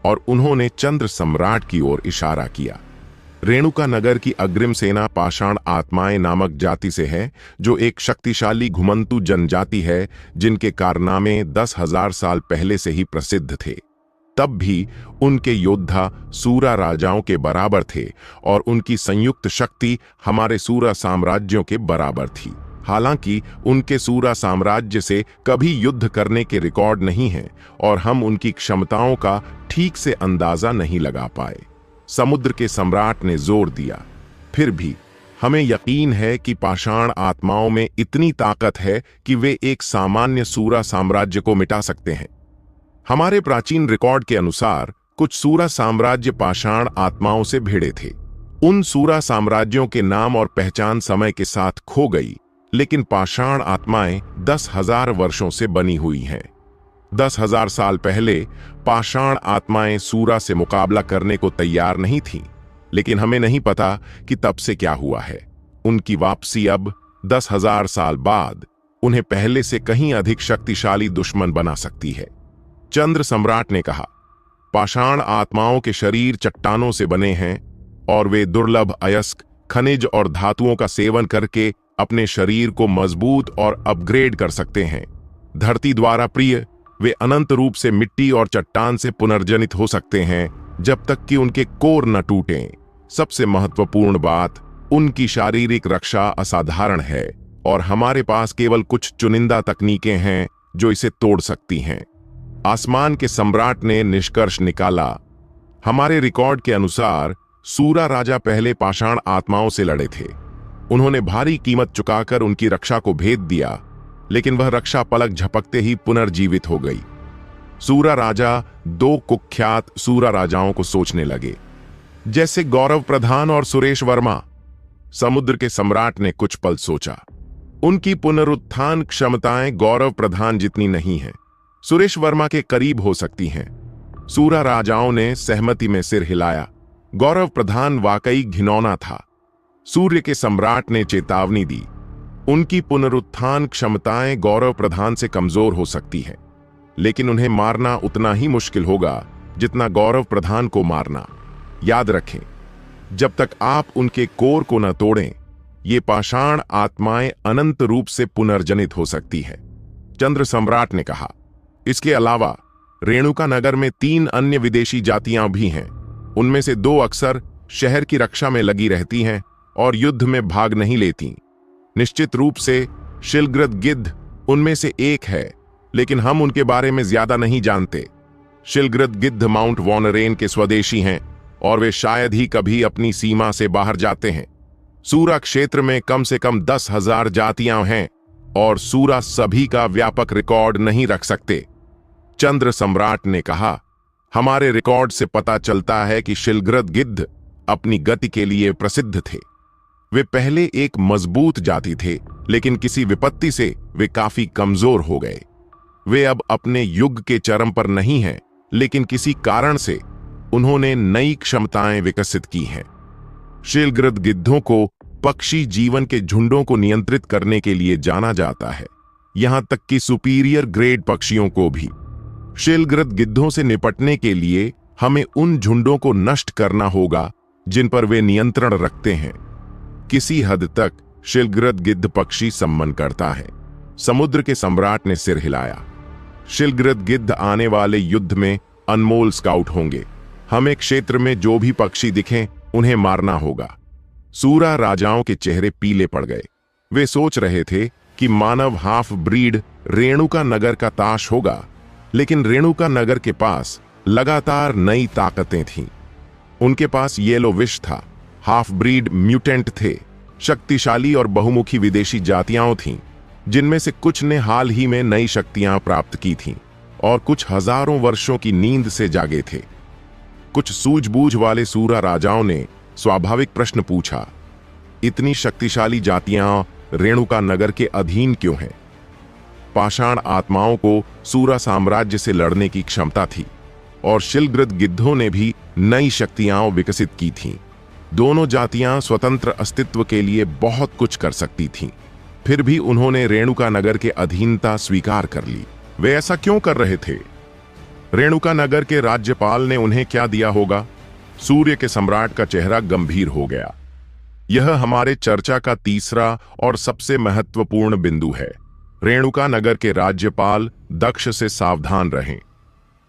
और उन्होंने चंद्र सम्राट की ओर इशारा किया। रेणुका नगर की अग्रिम सेना पाषाण आत्माएं नामक जाति से है, जो एक शक्तिशाली घुमंतु जनजाति है, जिनके कारनामे 10,000 साल पहले से ही प्रसिद्ध थे। तब भी उनके योद्धा सूरा राजाओं के बराबर थे, और उनकी संयुक्त शक्ति हमारे सूरा साम्राज्यों के बराबर थी। हालांकि उनके सूरा साम्राज्य से कभी युद्ध करने के रिकॉर्ड नहीं हैं, और हम उनकी क्षमताओं का ठीक से अंदाजा नहीं लगा पाए। समुद्र के सम्राट ने जोर दिया, फिर भी हमें यकीन है कि पाषाण आत्माओं में इतनी ताकत है कि वे एक सामान्य सूरा साम्राज्य को मिटा सकते हैं। हमारे प्राचीन रिकॉर्ड के अनुसार कुछ सूरा साम्राज्य पाषाण आत्माओं से भिड़े थे। उन सूरा साम्राज्यों के नाम और पहचान समय के साथ खो गई, लेकिन पाषाण आत्माएं 10,000 वर्षों से बनी हुई हैं। 10,000 साल पहले पाषाण आत्माएं सूरा से मुकाबला करने को तैयार नहीं थीं, लेकिन हमें नहीं पता कि तब से क्या हुआ है। उनकी वापसी अब 10,000 साल बाद उन्हें पहले से कहीं अधिक शक्तिशाली दुश्मन बना सकती है। चंद्र सम्राट ने कहा, पाषाण आत्माओं के शरीर चट्टानों से बने हैं, और वे दुर्लभ अयस्क खनिज और धातुओं का सेवन करके अपने शरीर को मजबूत और अपग्रेड कर सकते हैं। धरती द्वारा प्रिय वे अनंत रूप से मिट्टी और चट्टान से पुनर्जनित हो सकते हैं, जब तक कि उनके कोर न टूटें। सबसे महत्वपूर्ण बात, उनकी शारीरिक रक्षा असाधारण है, और हमारे पास केवल कुछ चुनिंदा तकनीकें हैं जो इसे तोड़ सकती हैं। आसमान के सम्राट ने निष्कर्ष निकाला, हमारे रिकॉर्ड के अनुसार सूरा राजा पहले पाषाण आत्माओं से लड़े थे। उन्होंने भारी कीमत चुकाकर उनकी रक्षा को भेद दिया, लेकिन वह रक्षा पलक झपकते ही पुनर्जीवित हो गई। सूरा राजा 2 कुख्यात सूरा राजाओं को सोचने लगे, जैसे गौरव प्रधान और सुरेश वर्मा। समुद्र के सम्राट ने कुछ पल सोचा। उनकी पुनरुत्थान क्षमताएं गौरव प्रधान जितनी नहीं हैं, सुरेश वर्मा के करीब हो सकती हैं। सूरा राजाओं ने सहमति में सिर हिलाया। गौरव प्रधान वाकई घिनौना था। सूर्य के सम्राट ने चेतावनी दी, उनकी पुनरुत्थान क्षमताएं गौरव प्रधान से कमजोर हो सकती हैं, लेकिन उन्हें मारना उतना ही मुश्किल होगा जितना गौरव प्रधान को मारना। याद रखें, जब तक आप उनके कोर को न तोड़ें, ये पाषाण आत्माएं अनंत रूप से पुनर्जनित हो सकती है। चंद्र सम्राट ने कहा। इसके अलावा रेणुका नगर में 3 अन्य विदेशी जातियां भी हैं। उनमें से 2 अक्सर शहर की रक्षा में लगी रहती हैं और युद्ध में भाग नहीं लेती। निश्चित रूप से शिलग्रद गिद्ध उनमें से एक है, लेकिन हम उनके बारे में ज्यादा नहीं जानते। शिलग्रद गिद्ध माउंट वॉनरेन के स्वदेशी हैं और वे शायद ही कभी अपनी सीमा से बाहर जाते हैं। सूरा क्षेत्र में कम से कम 10,000 जातियां हैं और सूरा सभी का व्यापक रिकॉर्ड नहीं रख सकते। चंद्र सम्राट ने कहा, हमारे रिकॉर्ड से पता चलता है कि शिलग्रद गिद्ध अपनी गति के लिए प्रसिद्ध थे। वे पहले एक मजबूत जाति थे, लेकिन किसी विपत्ति से वे काफी कमजोर हो गए। वे अब अपने युग के चरम पर नहीं हैं, लेकिन किसी कारण से उन्होंने नई क्षमताएं विकसित की हैं। शिलग्रद गिद्धों को पक्षी जीवन के झुंडों को नियंत्रित करने के लिए जाना जाता है, यहां तक कि सुपीरियर ग्रेड पक्षियों को भी। शिलग्रद गिद्धों से निपटने के लिए हमें उन झुंडों को नष्ट करना होगा जिन पर वे नियंत्रण रखते हैं। किसी हद तक शिलग्रद गिद्ध पक्षी सम्मान करता है। समुद्र के सम्राट ने सिर हिलाया। शिलग्रद गिद्ध आने वाले युद्ध में अनमोल स्काउट होंगे। हमें क्षेत्र में जो भी पक्षी दिखें उन्हें मारना होगा। सूरा राजाओं के चेहरे पीले पड़ गए। वे सोच रहे थे कि मानव हाफ ब्रीड रेणुका नगर का ताश होगा, लेकिन रेणुका नगर के पास लगातार नई ताकतें थीं। उनके पास येलो विश था, हाफ ब्रीड म्यूटेंट थे, शक्तिशाली और बहुमुखी विदेशी जातियां थीं, जिनमें से कुछ ने हाल ही में नई शक्तियां प्राप्त की थीं और कुछ हजारों वर्षों की नींद से जागे थे। कुछ सूझबूझ वाले सूरा राजाओं ने स्वाभाविक प्रश्न पूछा, इतनी शक्तिशाली जातियां रेणुका नगर के अधीन क्यों हैं? पाषाण आत्माओं को सूरा साम्राज्य से लड़ने की क्षमता थी और शिलग्रद गिद्धों ने भी नई शक्तियां विकसित की थीं। दोनों जातियां स्वतंत्र अस्तित्व के लिए बहुत कुछ कर सकती थीं, फिर भी उन्होंने रेणुका नगर के अधीनता स्वीकार कर ली। वे ऐसा क्यों कर रहे थे? रेणुका नगर के राज्यपाल ने उन्हें क्या दिया होगा? सूर्य के सम्राट का चेहरा गंभीर हो गया। यह हमारे चर्चा का तीसरा और सबसे महत्वपूर्ण बिंदु है। रेणुका नगर के राज्यपाल दक्ष से सावधान रहें।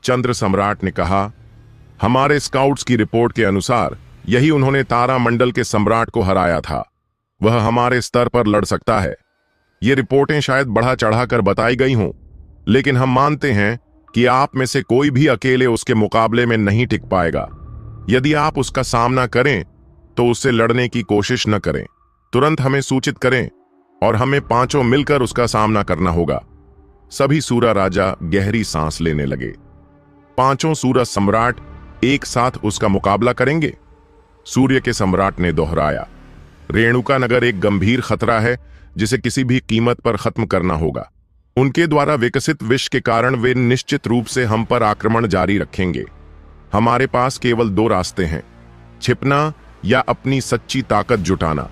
चंद्र सम्राट ने कहा, हमारे स्काउट्स की रिपोर्ट के अनुसार यही उन्होंने तारामंडल के सम्राट को हराया था। वह हमारे स्तर पर लड़ सकता है। ये रिपोर्टें शायद बढ़ा चढ़ाकर बताई गई हों, लेकिन हम मानते हैं कि आप में से कोई भी अकेले उसके मुकाबले में नहीं टिक पाएगा। यदि आप उसका सामना करें तो उससे लड़ने की कोशिश न करें। तुरंत हमें सूचित करें और हमें पांचों मिलकर उसका सामना करना होगा। सभी सूरा राजा गहरी सांस लेने लगे। पांचों सूरा सम्राट एक साथ उसका मुकाबला करेंगे? सूर्य के सम्राट ने दोहराया, रेणुका नगर एक गंभीर खतरा है जिसे किसी भी कीमत पर खत्म करना होगा। उनके द्वारा विकसित विष के कारण वे निश्चित रूप से हम पर आक्रमण जारी रखेंगे। हमारे पास केवल 2 रास्ते हैं, छिपना या अपनी सच्ची ताकत जुटाना।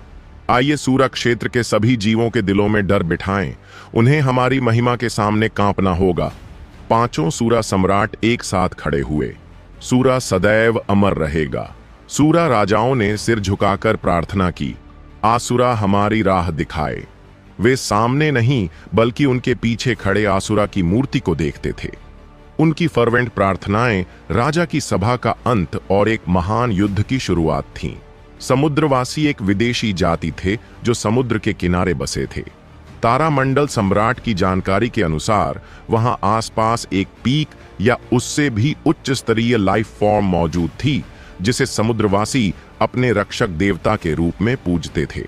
आइए सूरा क्षेत्र के सभी जीवों के दिलों में डर बिठाएं। उन्हें हमारी महिमा के सामने कांपना होगा। पांचों सूरा सम्राट एक साथ खड़े हुए। सूरा सदैव अमर रहेगा। सूरा राजाओं ने सिर झुकाकर प्रार्थना की, आसुरा हमारी राह दिखाए। वे सामने नहीं बल्कि उनके पीछे खड़े आसुरा की मूर्ति को देखते थे। उनकी फर्वेंट प्रार्थनाएं राजा की सभा का अंत और एक महान युद्ध की शुरुआत थीं। समुद्रवासी एक विदेशी जाति थे जो समुद्र के किनारे बसे थे। तारामंडल सम्राट की जानकारी के अनुसार वहां आसपास एक पीक या उससे भी उच्च स्तरीय लाइफ फॉर्म मौजूद थी, जिसे समुद्रवासी अपने रक्षक देवता के रूप में पूजते थे।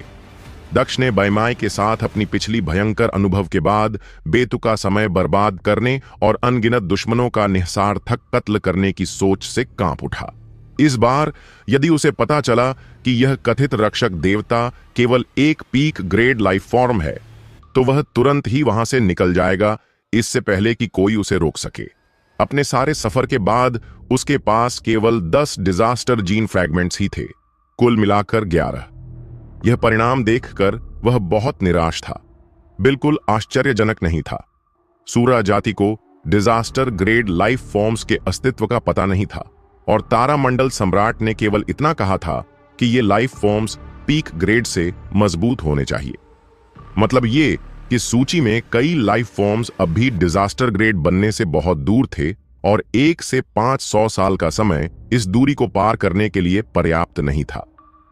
दक्ष ने बैमाई के साथ अपनी पिछली भयंकर अनुभव के बाद बेतुका समय बर्बाद करने और अनगिनत दुश्मनों का निस्सार्थक कत्ल करने की सोच से कांप उठा। इस बार यदि उसे पता चला कि यह कथित रक्षक देवता केवल एक पीक ग्रेड लाइफ फॉर्म है, तो वह तुरंत ही वहां से निकल जाएगा, इससे पहले कि कोई उसे रोक सके। अपने सारे सफर के बाद उसके पास केवल 10 डिजास्टर जीन फ्रैगमेंट्स ही थे, कुल मिलाकर 11। यह परिणाम देखकर वह बहुत निराश था। बिल्कुल आश्चर्यजनक नहीं था। सूरा जाति को डिजास्टर ग्रेड लाइफ फॉर्म्स के अस्तित्व का पता नहीं था और तारामंडल सम्राट ने केवल इतना कहा था कि ये लाइफ फॉर्म्स पीक ग्रेड से मजबूत होने चाहिए। मतलब ये कि सूची में कई लाइफ फॉर्म्स अब भी डिजास्टर ग्रेड बनने से बहुत दूर थे और 1 से 500 साल का समय इस दूरी को पार करने के लिए पर्याप्त नहीं था।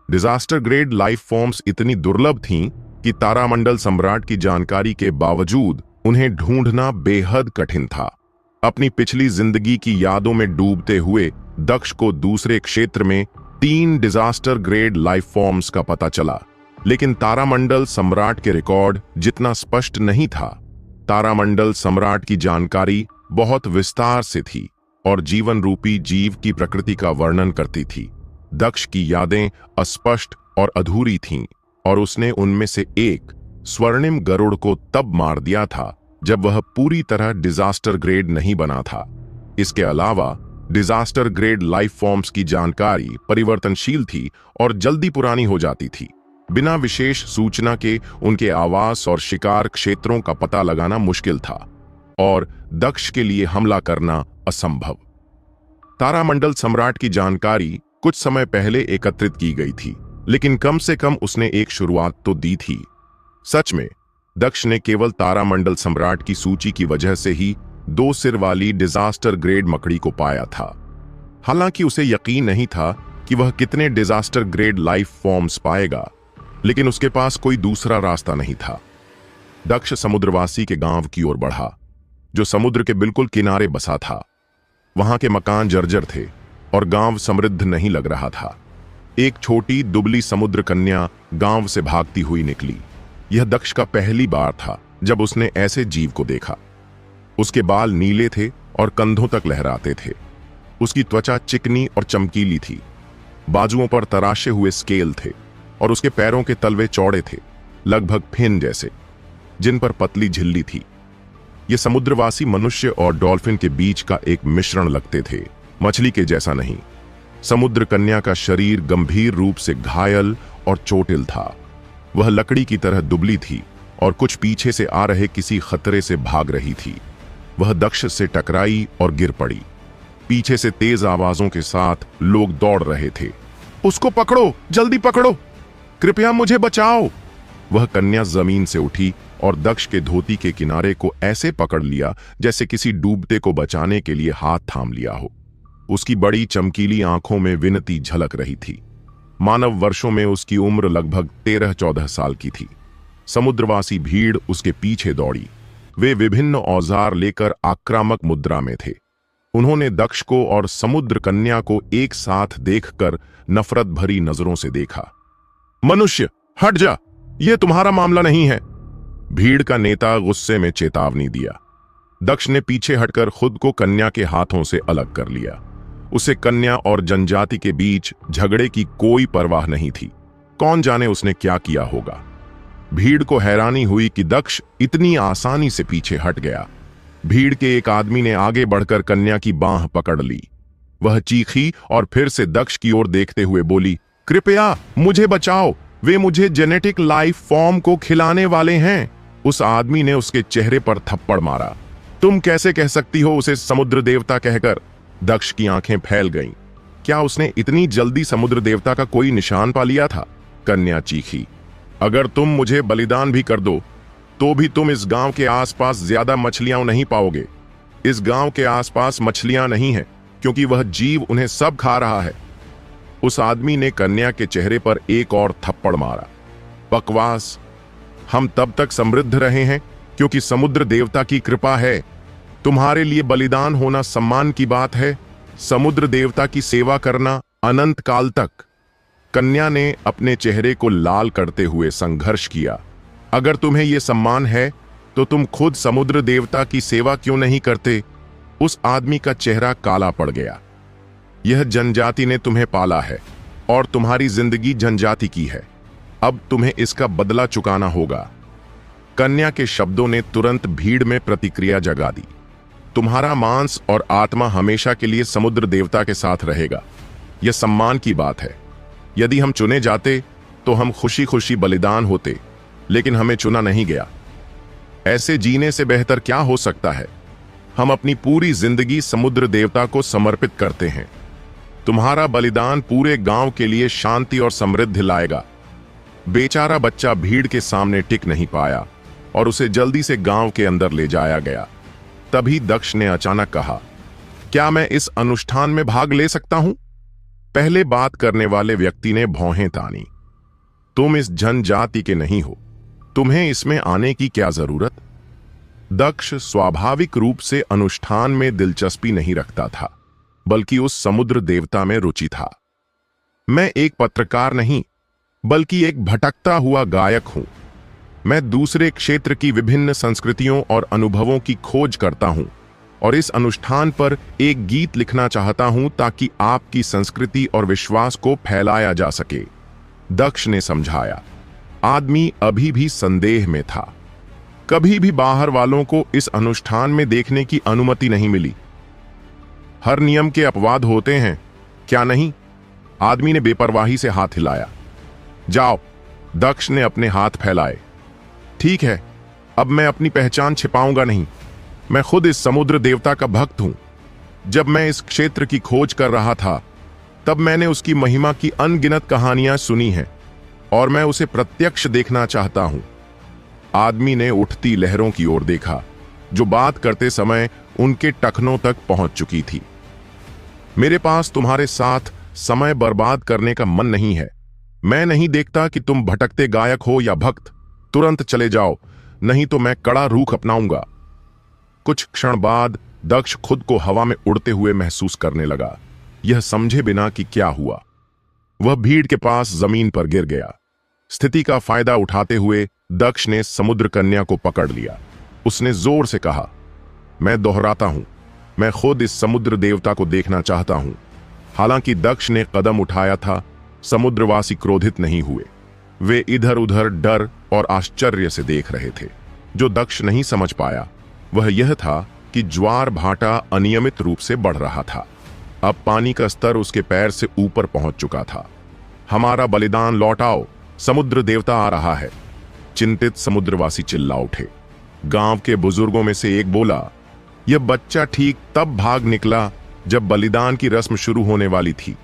डिजास्टर ग्रेड लाइफ फॉर्म्स इतनी दुर्लभ थीं कि तारामंडल सम्राट की जानकारी के बावजूद उन्हें ढूंढना बेहद कठिन था। अपनी पिछली जिंदगी की यादों में डूबते हुए दक्ष को दूसरे क्षेत्र में 3 डिजास्टर ग्रेड लाइफ फॉर्म्स का पता चला, लेकिन तारामंडल सम्राट के रिकॉर्ड जितना स्पष्ट नहीं था। तारामंडल सम्राट की जानकारी बहुत विस्तार से थी और जीवन रूपी जीव की प्रकृति का वर्णन करती थी। दक्ष की यादें अस्पष्ट और अधूरी थीं और उसने उनमें से एक स्वर्णिम गरुड़ को तब मार दिया था जब वह पूरी तरह डिजास्टर ग्रेड नहीं बना था। इसके अलावा डिजास्टर ग्रेड लाइफ फॉर्म्स की जानकारी परिवर्तनशील थी और जल्दी पुरानी हो जाती थी। बिना विशेष सूचना के उनके आवास और शिकार क्षेत्रों का पता लगाना मुश्किल था और दक्ष के लिए हमला करना असंभव। तारामंडल सम्राट की जानकारी कुछ समय पहले एकत्रित की गई थी, लेकिन कम से कम उसने एक शुरुआत तो दी थी। सच में दक्ष ने केवल तारामंडल सम्राट की सूची की वजह से ही 2 सिर वाली डिजास्टर ग्रेड मकड़ी को पाया था। हालांकि उसे यकीन नहीं था कि वह कितने डिजास्टर ग्रेड लाइफ फॉर्म्स पाएगा, लेकिन उसके पास कोई दूसरा रास्ता नहीं था। दक्ष समुद्रवासी के गांव की ओर बढ़ा, जो समुद्र के बिल्कुल किनारे बसा था। वहां के मकान जर्जर थे और गांव समृद्ध नहीं लग रहा था। एक छोटी दुबली समुद्र कन्या गांव से भागती हुई निकली। यह दक्ष का पहली बार था जब उसने ऐसे जीव को देखा। उसके बाल नीले थे और कंधों तक लहराते थे। उसकी त्वचा चिकनी और चमकीली थी। बाजुओं पर तराशे हुए स्केल थे और उसके पैरों के तलवे चौड़े थे, लगभग फिन जैसे, जिन पर पतली झिल्ली थी। ये समुद्रवासी मनुष्य और डॉल्फिन के बीच का एक मिश्रण लगते थे, मछली के जैसा नहीं। समुद्र कन्या का शरीर गंभीर रूप से घायल और चोटिल था। वह लकड़ी की तरह दुबली थी और कुछ पीछे से आ रहे किसी खतरे से भाग रही थी। वह दक्ष से टकराई और गिर पड़ी। पीछे से तेज आवाजों के साथ लोग दौड़ रहे थे। उसको पकड़ो, जल्दी पकड़ो, कृपया मुझे बचाओ। वह कन्या जमीन से उठी और दक्ष के धोती के किनारे को ऐसे पकड़ लिया जैसे किसी डूबते को बचाने के लिए हाथ थाम लिया हो। उसकी बड़ी चमकीली आंखों में विनती झलक रही थी। मानव वर्षों में उसकी उम्र लगभग 13-14 साल की थी। समुद्रवासी भीड़ उसके पीछे दौड़ी। वे विभिन्न औजार लेकर आक्रामक मुद्रा में थे। उन्होंने दक्ष को और समुद्र कन्या को एक साथ देखकर नफरत भरी नजरों से देखा। मनुष्य, हट जा, यह तुम्हारा मामला नहीं है। भीड़ का नेता गुस्से में चेतावनी दिया। दक्ष ने पीछे हटकर खुद को कन्या के हाथों से अलग कर लिया। उसे कन्या और जनजाति के बीच झगड़े की कोई परवाह नहीं थी। कौन जाने उसने क्या किया होगा। भीड़ को हैरानी हुई कि दक्ष इतनी आसानी से पीछे हट गया। भीड़ के एक आदमी ने आगे बढ़कर कन्या की बांह पकड़ ली। वह चीखी और फिर से दक्ष की ओर देखते हुए बोली, कृपया मुझे बचाओ, वे मुझे जेनेटिक लाइफ फॉर्म को खिलाने वाले हैं। उस आदमी ने उसके चेहरे पर थप्पड़ मारा। तुम कैसे कह सकती हो उसे समुद्र देवता कहकर? दक्ष की आंखें फैल गईं। क्या उसने इतनी जल्दी समुद्र देवता का कोई निशान पा लिया था? कन्या चीखी, अगर तुम मुझे बलिदान भी कर दो तो भी तुम इस गांव के आसपास ज्यादा मछलियां नहीं पाओगे। इस गांव के आसपास मछलियां नहीं हैं क्योंकि वह जीव उन्हें सब खा रहा है। उस आदमी ने कन्या के चेहरे पर एक और थप्पड़ मारा। बकवास, हम तब तक समृद्ध रहे हैं क्योंकि समुद्र देवता की कृपा है। तुम्हारे लिए बलिदान होना सम्मान की बात है, समुद्र देवता की सेवा करना अनंत काल तक। कन्या ने अपने चेहरे को लाल करते हुए संघर्ष किया। अगर तुम्हें यह सम्मान है तो तुम खुद समुद्र देवता की सेवा क्यों नहीं करते? उस आदमी का चेहरा काला पड़ गया। यह जनजाति ने तुम्हें पाला है और तुम्हारी जिंदगी जनजाति की है। अब तुम्हें इसका बदला चुकाना होगा। कन्या के शब्दों ने तुरंत भीड़ में प्रतिक्रिया जगा दी। तुम्हारा मांस और आत्मा हमेशा के लिए समुद्र देवता के साथ रहेगा। यह सम्मान की बात है। यदि हम चुने जाते तो हम खुशी खुशी बलिदान होते, लेकिन हमें चुना नहीं गया। ऐसे जीने से बेहतर क्या हो सकता है? हम अपनी पूरी जिंदगी समुद्र देवता को समर्पित करते हैं। तुम्हारा बलिदान पूरे गांव के लिए शांति और समृद्धि लाएगा। बेचारा बच्चा भीड़ के सामने टिक नहीं पाया और उसे जल्दी से गांव के अंदर ले जाया गया। तभी दक्ष ने अचानक कहा, क्या मैं इस अनुष्ठान में भाग ले सकता हूं? पहले बात करने वाले व्यक्ति ने भौहें तानी। तुम इस जनजाति के नहीं हो, तुम्हें इसमें आने की क्या जरूरत? दक्ष स्वाभाविक रूप से अनुष्ठान में दिलचस्पी नहीं रखता था, बल्कि उस समुद्र देवता में रुचि था। मैं एक पत्रकार नहीं, बल्कि एक भटकता हुआ गायक हूं। मैं दूसरे क्षेत्र की विभिन्न संस्कृतियों और अनुभवों की खोज करता हूं और इस अनुष्ठान पर एक गीत लिखना चाहता हूं ताकि आपकी संस्कृति और विश्वास को फैलाया जा सके, दक्ष ने समझाया। आदमी अभी भी संदेह में था। कभी भी बाहर वालों को इस अनुष्ठान में देखने की अनुमति नहीं मिली। हर नियम के अपवाद होते हैं, क्या नहीं? आदमी ने बेपरवाही से हाथ हिलाया। जाओ, दक्ष ने अपने हाथ फैलाए। ठीक है, अब मैं अपनी पहचान छिपाऊंगा नहीं। मैं खुद इस समुद्र देवता का भक्त हूं। जब मैं इस क्षेत्र की खोज कर रहा था, तब मैंने उसकी महिमा की अनगिनत कहानियां सुनी हैं और मैं उसे प्रत्यक्ष देखना चाहता हूं। आदमी ने उठती लहरों की ओर देखा, जो बात करते समय उनके टखनों तक पहुंच चुकी थी। मेरे पास तुम्हारे साथ समय बर्बाद करने का मन नहीं है। मैं नहीं देखता कि तुम भटकते गायक हो या भक्त। तुरंत चले जाओ, नहीं तो मैं कड़ा रुख अपनाऊंगा। कुछ क्षण बाद दक्ष खुद को हवा में उड़ते हुए महसूस करने लगा, यह समझे बिना कि क्या हुआ। वह भीड़ के पास जमीन पर गिर गया। स्थिति का फायदा उठाते हुए दक्ष ने समुद्र कन्या को पकड़ लिया। उसने जोर से कहा, मैं दोहराता हूं, मैं खुद इस समुद्र देवता को देखना चाहता हूं। हालांकि दक्ष ने कदम उठाया था, समुद्रवासी क्रोधित नहीं हुए। वे इधर उधर डर और आश्चर्य से देख रहे थे। जो दक्ष नहीं समझ पाया वह यह था कि ज्वार भाटा अनियमित रूप से बढ़ रहा था। अब पानी का स्तर उसके पैर से ऊपर पहुंच चुका था। हमारा बलिदान लौटाओ, समुद्र देवता आ रहा है। चिंतित समुद्रवासी चिल्ला उठे। गांव के बुजुर्गों में से एक बोला, यह बच्चा ठीक तब भाग निकला जब बलिदान की रस्म शुरू होने वाली थी।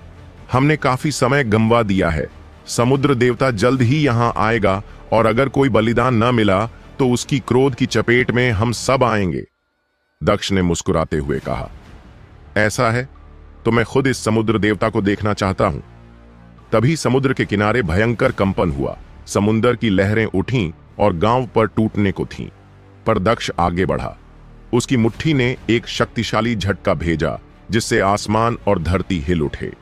हमने काफी समय गंवा दिया है। समुद्र देवता जल्द ही यहां आएगा और अगर कोई बलिदान न मिला तो उसकी क्रोध की चपेट में हम सब आएंगे। दक्ष ने मुस्कुराते हुए कहा, ऐसा है तो मैं खुद इस समुद्र देवता को देखना चाहता हूं। तभी समुद्र के किनारे भयंकर कंपन हुआ। समुद्र की लहरें उठीं और गांव पर टूटने को थीं। पर दक्ष आगे बढ़ा। उसकी मुट्ठी ने एक शक्तिशाली झटका भेजा, जिससे आसमान और धरती हिल उठे।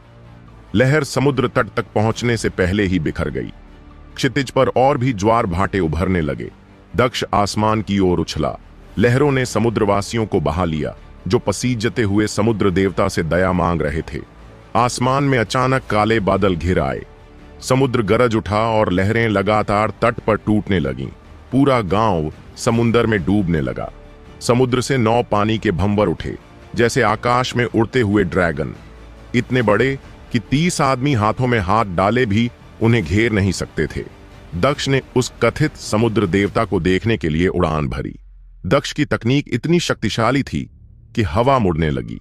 लहर समुद्र तट तक पहुंचने से पहले ही बिखर गई। क्षितिज पर और भी ज्वार भाटे उभरने लगे। दक्ष आसमान की ओर उछला। लहरों ने समुद्रवासियों को बहा लिया, जो पसीजते हुए समुद्र देवता से दया मांग रहे थे। आसमान में अचानक काले बादल घिर आए। समुद्र गरज उठा और लहरें लगातार तट पर टूटने लगीं। पूरा गांव समुद्र में डूबने लगा। समुद्र से 9 पानी के भंवर उठे, जैसे आकाश में उड़ते हुए ड्रैगन। इतने बड़े कि 30 आदमी हाथों में हाथ डाले भी उन्हें घेर नहीं सकते थे। दक्ष ने उस कथित समुद्र देवता को देखने के लिए उड़ान भरी। दक्ष की तकनीक इतनी शक्तिशाली थी कि हवा मुड़ने लगी।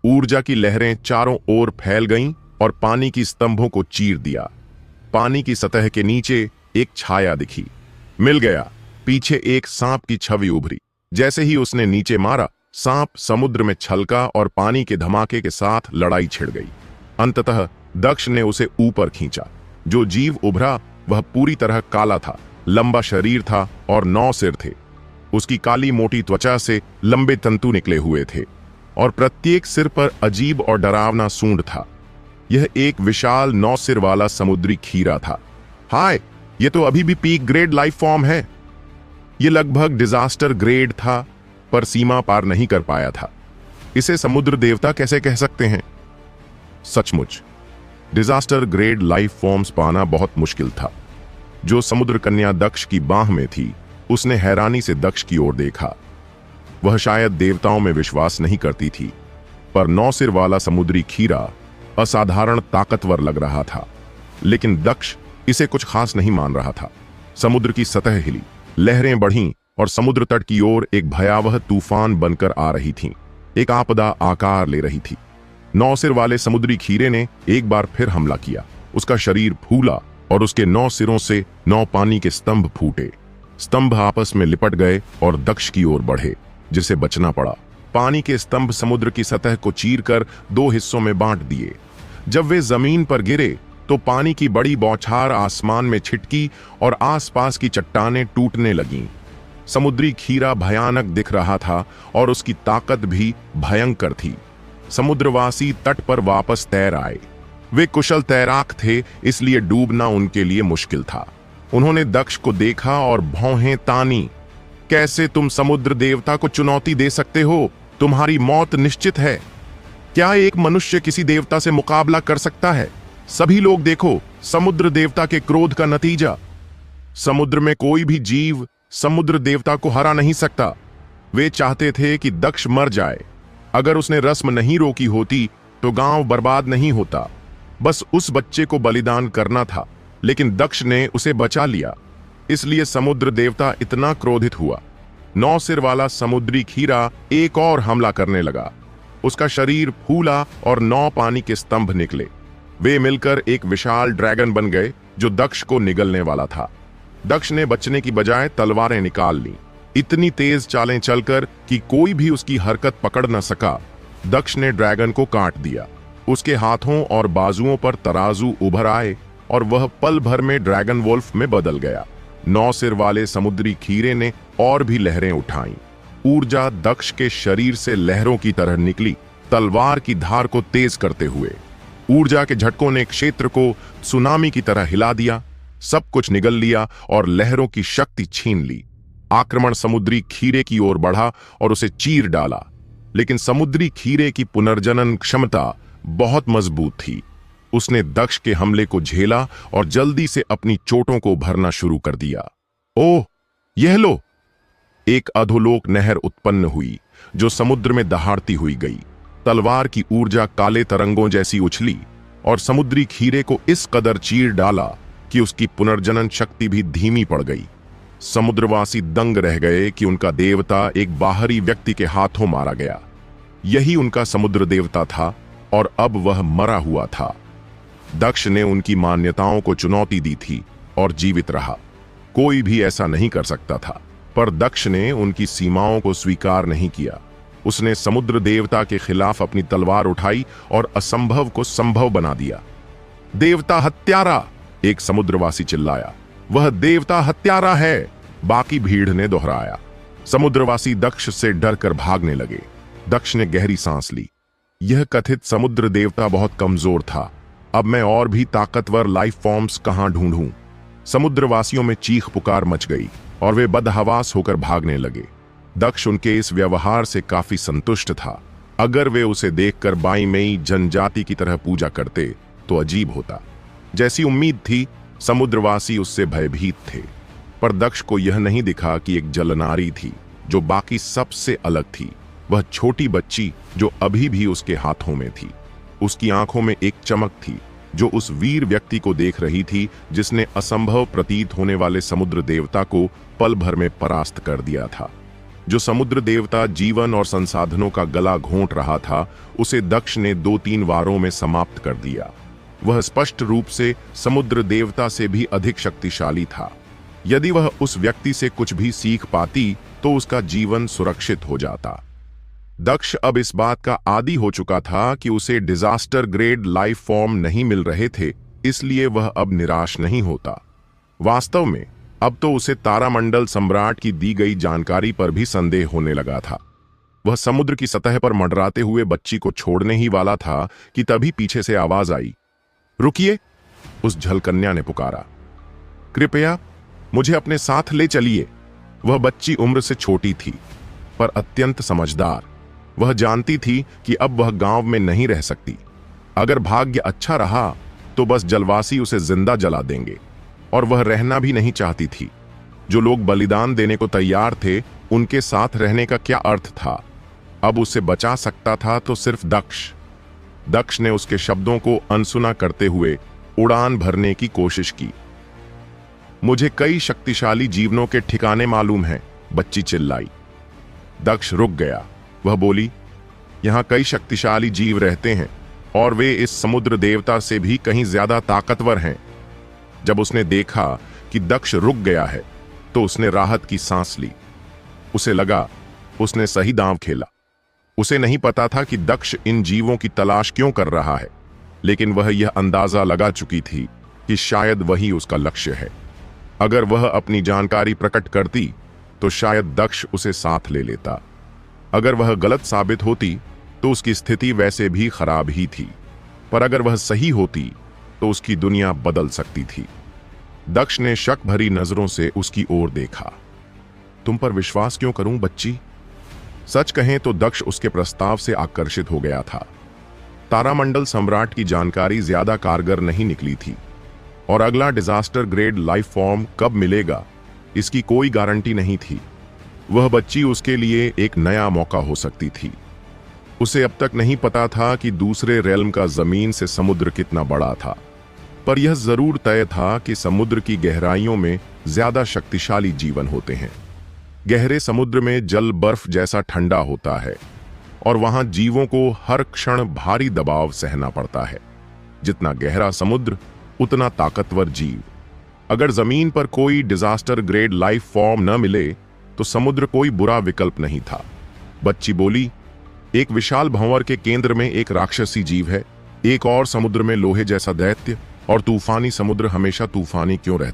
ऊर्जा की लहरें चारों ओर फैल गईं और पानी की स्तंभों को चीर दिया। पानी की सतह के नीचे एक छाया दिखी। मिल गया। पीछे एक सांप की छवि उभरी। जैसे ही उसने नीचे मारा, सांप समुद्र में छलका और पानी के धमाके के साथ लड़ाई छिड़ गई। अंततः दक्ष ने उसे ऊपर खींचा। जो जीव उभरा वह पूरी तरह काला था, लंबा शरीर था और 9 सिर थे। उसकी काली मोटी त्वचा से लंबे तंतु निकले हुए थे और प्रत्येक सिर पर अजीब और डरावना सूंड था। यह एक विशाल 9 सिर वाला समुद्री खीरा था। हाय, यह तो अभी भी पीक ग्रेड लाइफ फॉर्म है। यह लगभग डिजास्टर ग्रेड था, पर सीमा पार नहीं कर पाया था। इसे समुद्र देवता कैसे कह सकते हैं? सचमुच डिजास्टर ग्रेड लाइफ फॉर्म्स पाना बहुत मुश्किल था। जो समुद्र कन्या दक्ष की बाह में थी, उसने हैरानी से दक्ष की ओर देखा। वह शायद देवताओं में विश्वास नहीं करती थी, पर 9 सिर वाला समुद्री खीरा असाधारण ताकतवर लग रहा था। लेकिन दक्ष इसे कुछ खास नहीं मान रहा था। समुद्र की सतह हिली, लहरें बढ़ीं और समुद्र तट की ओर एक भयावह तूफान बनकर आ रही थी। एक आपदा आकार ले रही थी। 9 सिर वाले समुद्री खीरे ने एक बार फिर हमला किया। उसका शरीर फूला और उसके 9 सिरों से 9 पानी के स्तंभ फूटे। स्तंभ आपस में लिपट गए और दक्ष की ओर बढ़े, जिसे बचना पड़ा। पानी के स्तंभ समुद्र की सतह को चीरकर 2 हिस्सों में बांट दिए। जब वे जमीन पर गिरे तो पानी की बड़ी बौछार आसमान में छिटकी और आसपास की चट्टानें टूटने लगीं। समुद्री खीरा भयानक दिख रहा था और उसकी ताकत भी भयंकर थी। समुद्रवासी तट पर वापस तैर आए। वे कुशल तैराक थे, इसलिए डूबना उनके लिए मुश्किल था। उन्होंने दक्ष को देखा और भौहें तानी। कैसे तुम समुद्र देवता को चुनौती दे सकते हो? तुम्हारी मौत निश्चित है। क्या एक मनुष्य किसी देवता से मुकाबला कर सकता है? सभी लोग देखो, समुद्र देवता के क्रोध का नतीजा। समुद्र में कोई भी जीव समुद्र देवता को हरा नहीं सकता। वे चाहते थे कि दक्ष मर जाए। अगर उसने रस्म नहीं रोकी होती तो गांव बर्बाद नहीं होता। बस उस बच्चे को बलिदान करना था, लेकिन दक्ष ने उसे बचा लिया। इसलिए समुद्र देवता इतना क्रोधित हुआ। 9 सिर वाला समुद्री खीरा एक और हमला करने लगा। उसका शरीर फूला और 9 पानी के स्तंभ निकले। वे मिलकर एक विशाल ड्रैगन बन गए जो दक्ष को निगलने वाला था। दक्ष ने बचने की बजाय तलवारें निकाल ली, इतनी तेज चालें चलकर कि कोई भी उसकी हरकत पकड़ न सका। दक्ष ने ड्रैगन को काट दिया। उसके हाथों और बाजुओं पर तराजू उभर आए और वह पल भर में ड्रैगन वोल्फ में बदल गया। 9 सिर वाले समुद्री खीरे ने और भी लहरें उठाईं। ऊर्जा दक्ष के शरीर से लहरों की तरह निकली, तलवार की धार को तेज करते हुए। ऊर्जा के झटकों ने क्षेत्र को सुनामी की तरह हिला दिया, सब कुछ निगल लिया और लहरों की शक्ति छीन ली। आक्रमण समुद्री खीरे की ओर बढ़ा और उसे चीर डाला, लेकिन समुद्री खीरे की पुनर्जनन क्षमता बहुत मजबूत थी। उसने दक्ष के हमले को झेला और जल्दी से अपनी चोटों को भरना शुरू कर दिया। ओह, यह लो! एक अधोलोक नहर उत्पन्न हुई जो समुद्र में दहाड़ती हुई गई। तलवार की ऊर्जा काले तरंगों जैसी उछली और समुद्री खीरे को इस कदर चीर डाला कि उसकी पुनर्जनन शक्ति भी धीमी पड़ गई। समुद्रवासी दंग रह गए कि उनका देवता एक बाहरी व्यक्ति के हाथों मारा गया। यही उनका समुद्र देवता था और अब वह मरा हुआ था। दक्ष ने उनकी मान्यताओं को चुनौती दी थी और जीवित रहा। कोई भी ऐसा नहीं कर सकता था, पर दक्ष ने उनकी सीमाओं को स्वीकार नहीं किया। उसने समुद्र देवता के खिलाफ अपनी तलवार उठाई और असंभव को संभव बना दिया। देवता हत्यारा! एक समुद्रवासी चिल्लाया। वह देवता हत्यारा है! बाकी भीड़ ने दोहराया। समुद्रवासी दक्ष से डरकर भागने लगे। दक्ष ने गहरी सांस ली। यह कथित समुद्र देवता बहुत कमजोर था। अब मैं और भी ताकतवर लाइफ फॉर्म्स कहां ढूंढूं? समुद्रवासियों में चीख पुकार मच गई और वे बदहवास होकर भागने लगे। दक्ष उनके इस व्यवहार से काफी संतुष्ट था। अगर वे उसे देखकर बाई मई जनजाति की तरह पूजा करते तो अजीब होता। जैसी उम्मीद थी, समुद्रवासी उससे भयभीत थे, पर दक्ष को यह नहीं दिखा कि एक जलनारी थी जो बाकी सबसे अलग थी। वह छोटी बच्ची जो अभी भी उसके हाथों में थी। उसकी आंखों में एक चमक थी जो उस वीर व्यक्ति को देख रही थी जिसने असंभव प्रतीत होने वाले समुद्र देवता को पल भर में परास्त कर दिया था। जो समुद्र देवता जीवन और संसाधनों का गला घोंट रहा था, उसे दक्ष ने 2-3 वारों में समाप्त कर दिया। वह स्पष्ट रूप से समुद्र देवता से भी अधिक शक्तिशाली था। यदि वह उस व्यक्ति से कुछ भी सीख पाती तो उसका जीवन सुरक्षित हो जाता। दक्ष अब इस बात का आदी हो चुका था कि उसे डिजास्टर ग्रेड लाइफ फॉर्म नहीं मिल रहे थे, इसलिए वह अब निराश नहीं होता। वास्तव में अब तो उसे तारामंडल सम्राट की दी गई जानकारी पर भी संदेह होने लगा था। वह समुद्र की सतह पर मंडराते हुए बच्ची को छोड़ने ही वाला था कि तभी पीछे से आवाज आई। रुकिए! उस झलकन्या ने पुकारा। कृपया मुझे अपने साथ ले चलिए। वह बच्ची उम्र से छोटी थी, पर अत्यंत समझदार। वह जानती थी कि अब वह गांव में नहीं रह सकती। अगर भाग्य अच्छा रहा तो बस जलवासी उसे जिंदा जला देंगे, और वह रहना भी नहीं चाहती थी। जो लोग बलिदान देने को तैयार थे, उनके साथ रहने का क्या अर्थ था? अब उसे बचा सकता था तो सिर्फ दक्ष। दक्ष ने उसके शब्दों को अनसुना करते हुए उड़ान भरने की कोशिश की। मुझे कई शक्तिशाली जीवनों के ठिकाने मालूम हैं, बच्ची चिल्लाई। दक्ष रुक गया। वह बोली, यहां कई शक्तिशाली जीव रहते हैं और वे इस समुद्र देवता से भी कहीं ज्यादा ताकतवर हैं। जब उसने देखा कि दक्ष रुक गया है, तो उसने राहत की सांस ली। उसे लगा उसने सही दांव खेला। उसे नहीं पता था कि दक्ष इन जीवों की तलाश क्यों कर रहा है, लेकिन वह यह अंदाजा लगा चुकी थी कि शायद वही उसका लक्ष्य है। अगर वह अपनी जानकारी प्रकट करती तो शायद दक्ष उसे साथ ले लेता। अगर वह गलत साबित होती तो उसकी स्थिति वैसे भी खराब ही थी, पर अगर वह सही होती तो उसकी दुनिया बदल सकती थी। दक्ष ने शक भरी नजरों से उसकी ओर देखा। तुम पर विश्वास क्यों करूं बच्ची? सच कहें तो दक्ष उसके प्रस्ताव से आकर्षित हो गया था। तारामंडल सम्राट की जानकारी ज्यादा कारगर नहीं निकली थी, और अगला डिजास्टर ग्रेड लाइफ फॉर्म कब मिलेगा इसकी कोई गारंटी नहीं थी। वह बच्ची उसके लिए एक नया मौका हो सकती थी। उसे अब तक नहीं पता था कि दूसरे रेल्म का जमीन से समुद्र कितना बड़ा था, पर यह जरूर तय था कि समुद्र की गहराइयों में ज्यादा शक्तिशाली जीवन होते हैं। गहरे समुद्र में जल बर्फ जैसा ठंडा होता है, और वहां जीवों को हर क्षण भारी दबाव सहना पड़ता है। जितना गहरा समुद्र उतना ताकतवर जीव। अगर जमीन पर कोई डिजास्टर ग्रेड लाइफ फॉर्म न मिले तो समुद्र कोई बुरा विकल्प नहीं था। बच्ची बोली, एक विशाल भंवर के केंद्र में एक राक्षसी जीव है, एक और समुद्र में लोहे जैसा दैत्य, और तूफानी समुद्र हमेशा तूफानी क्यों रहता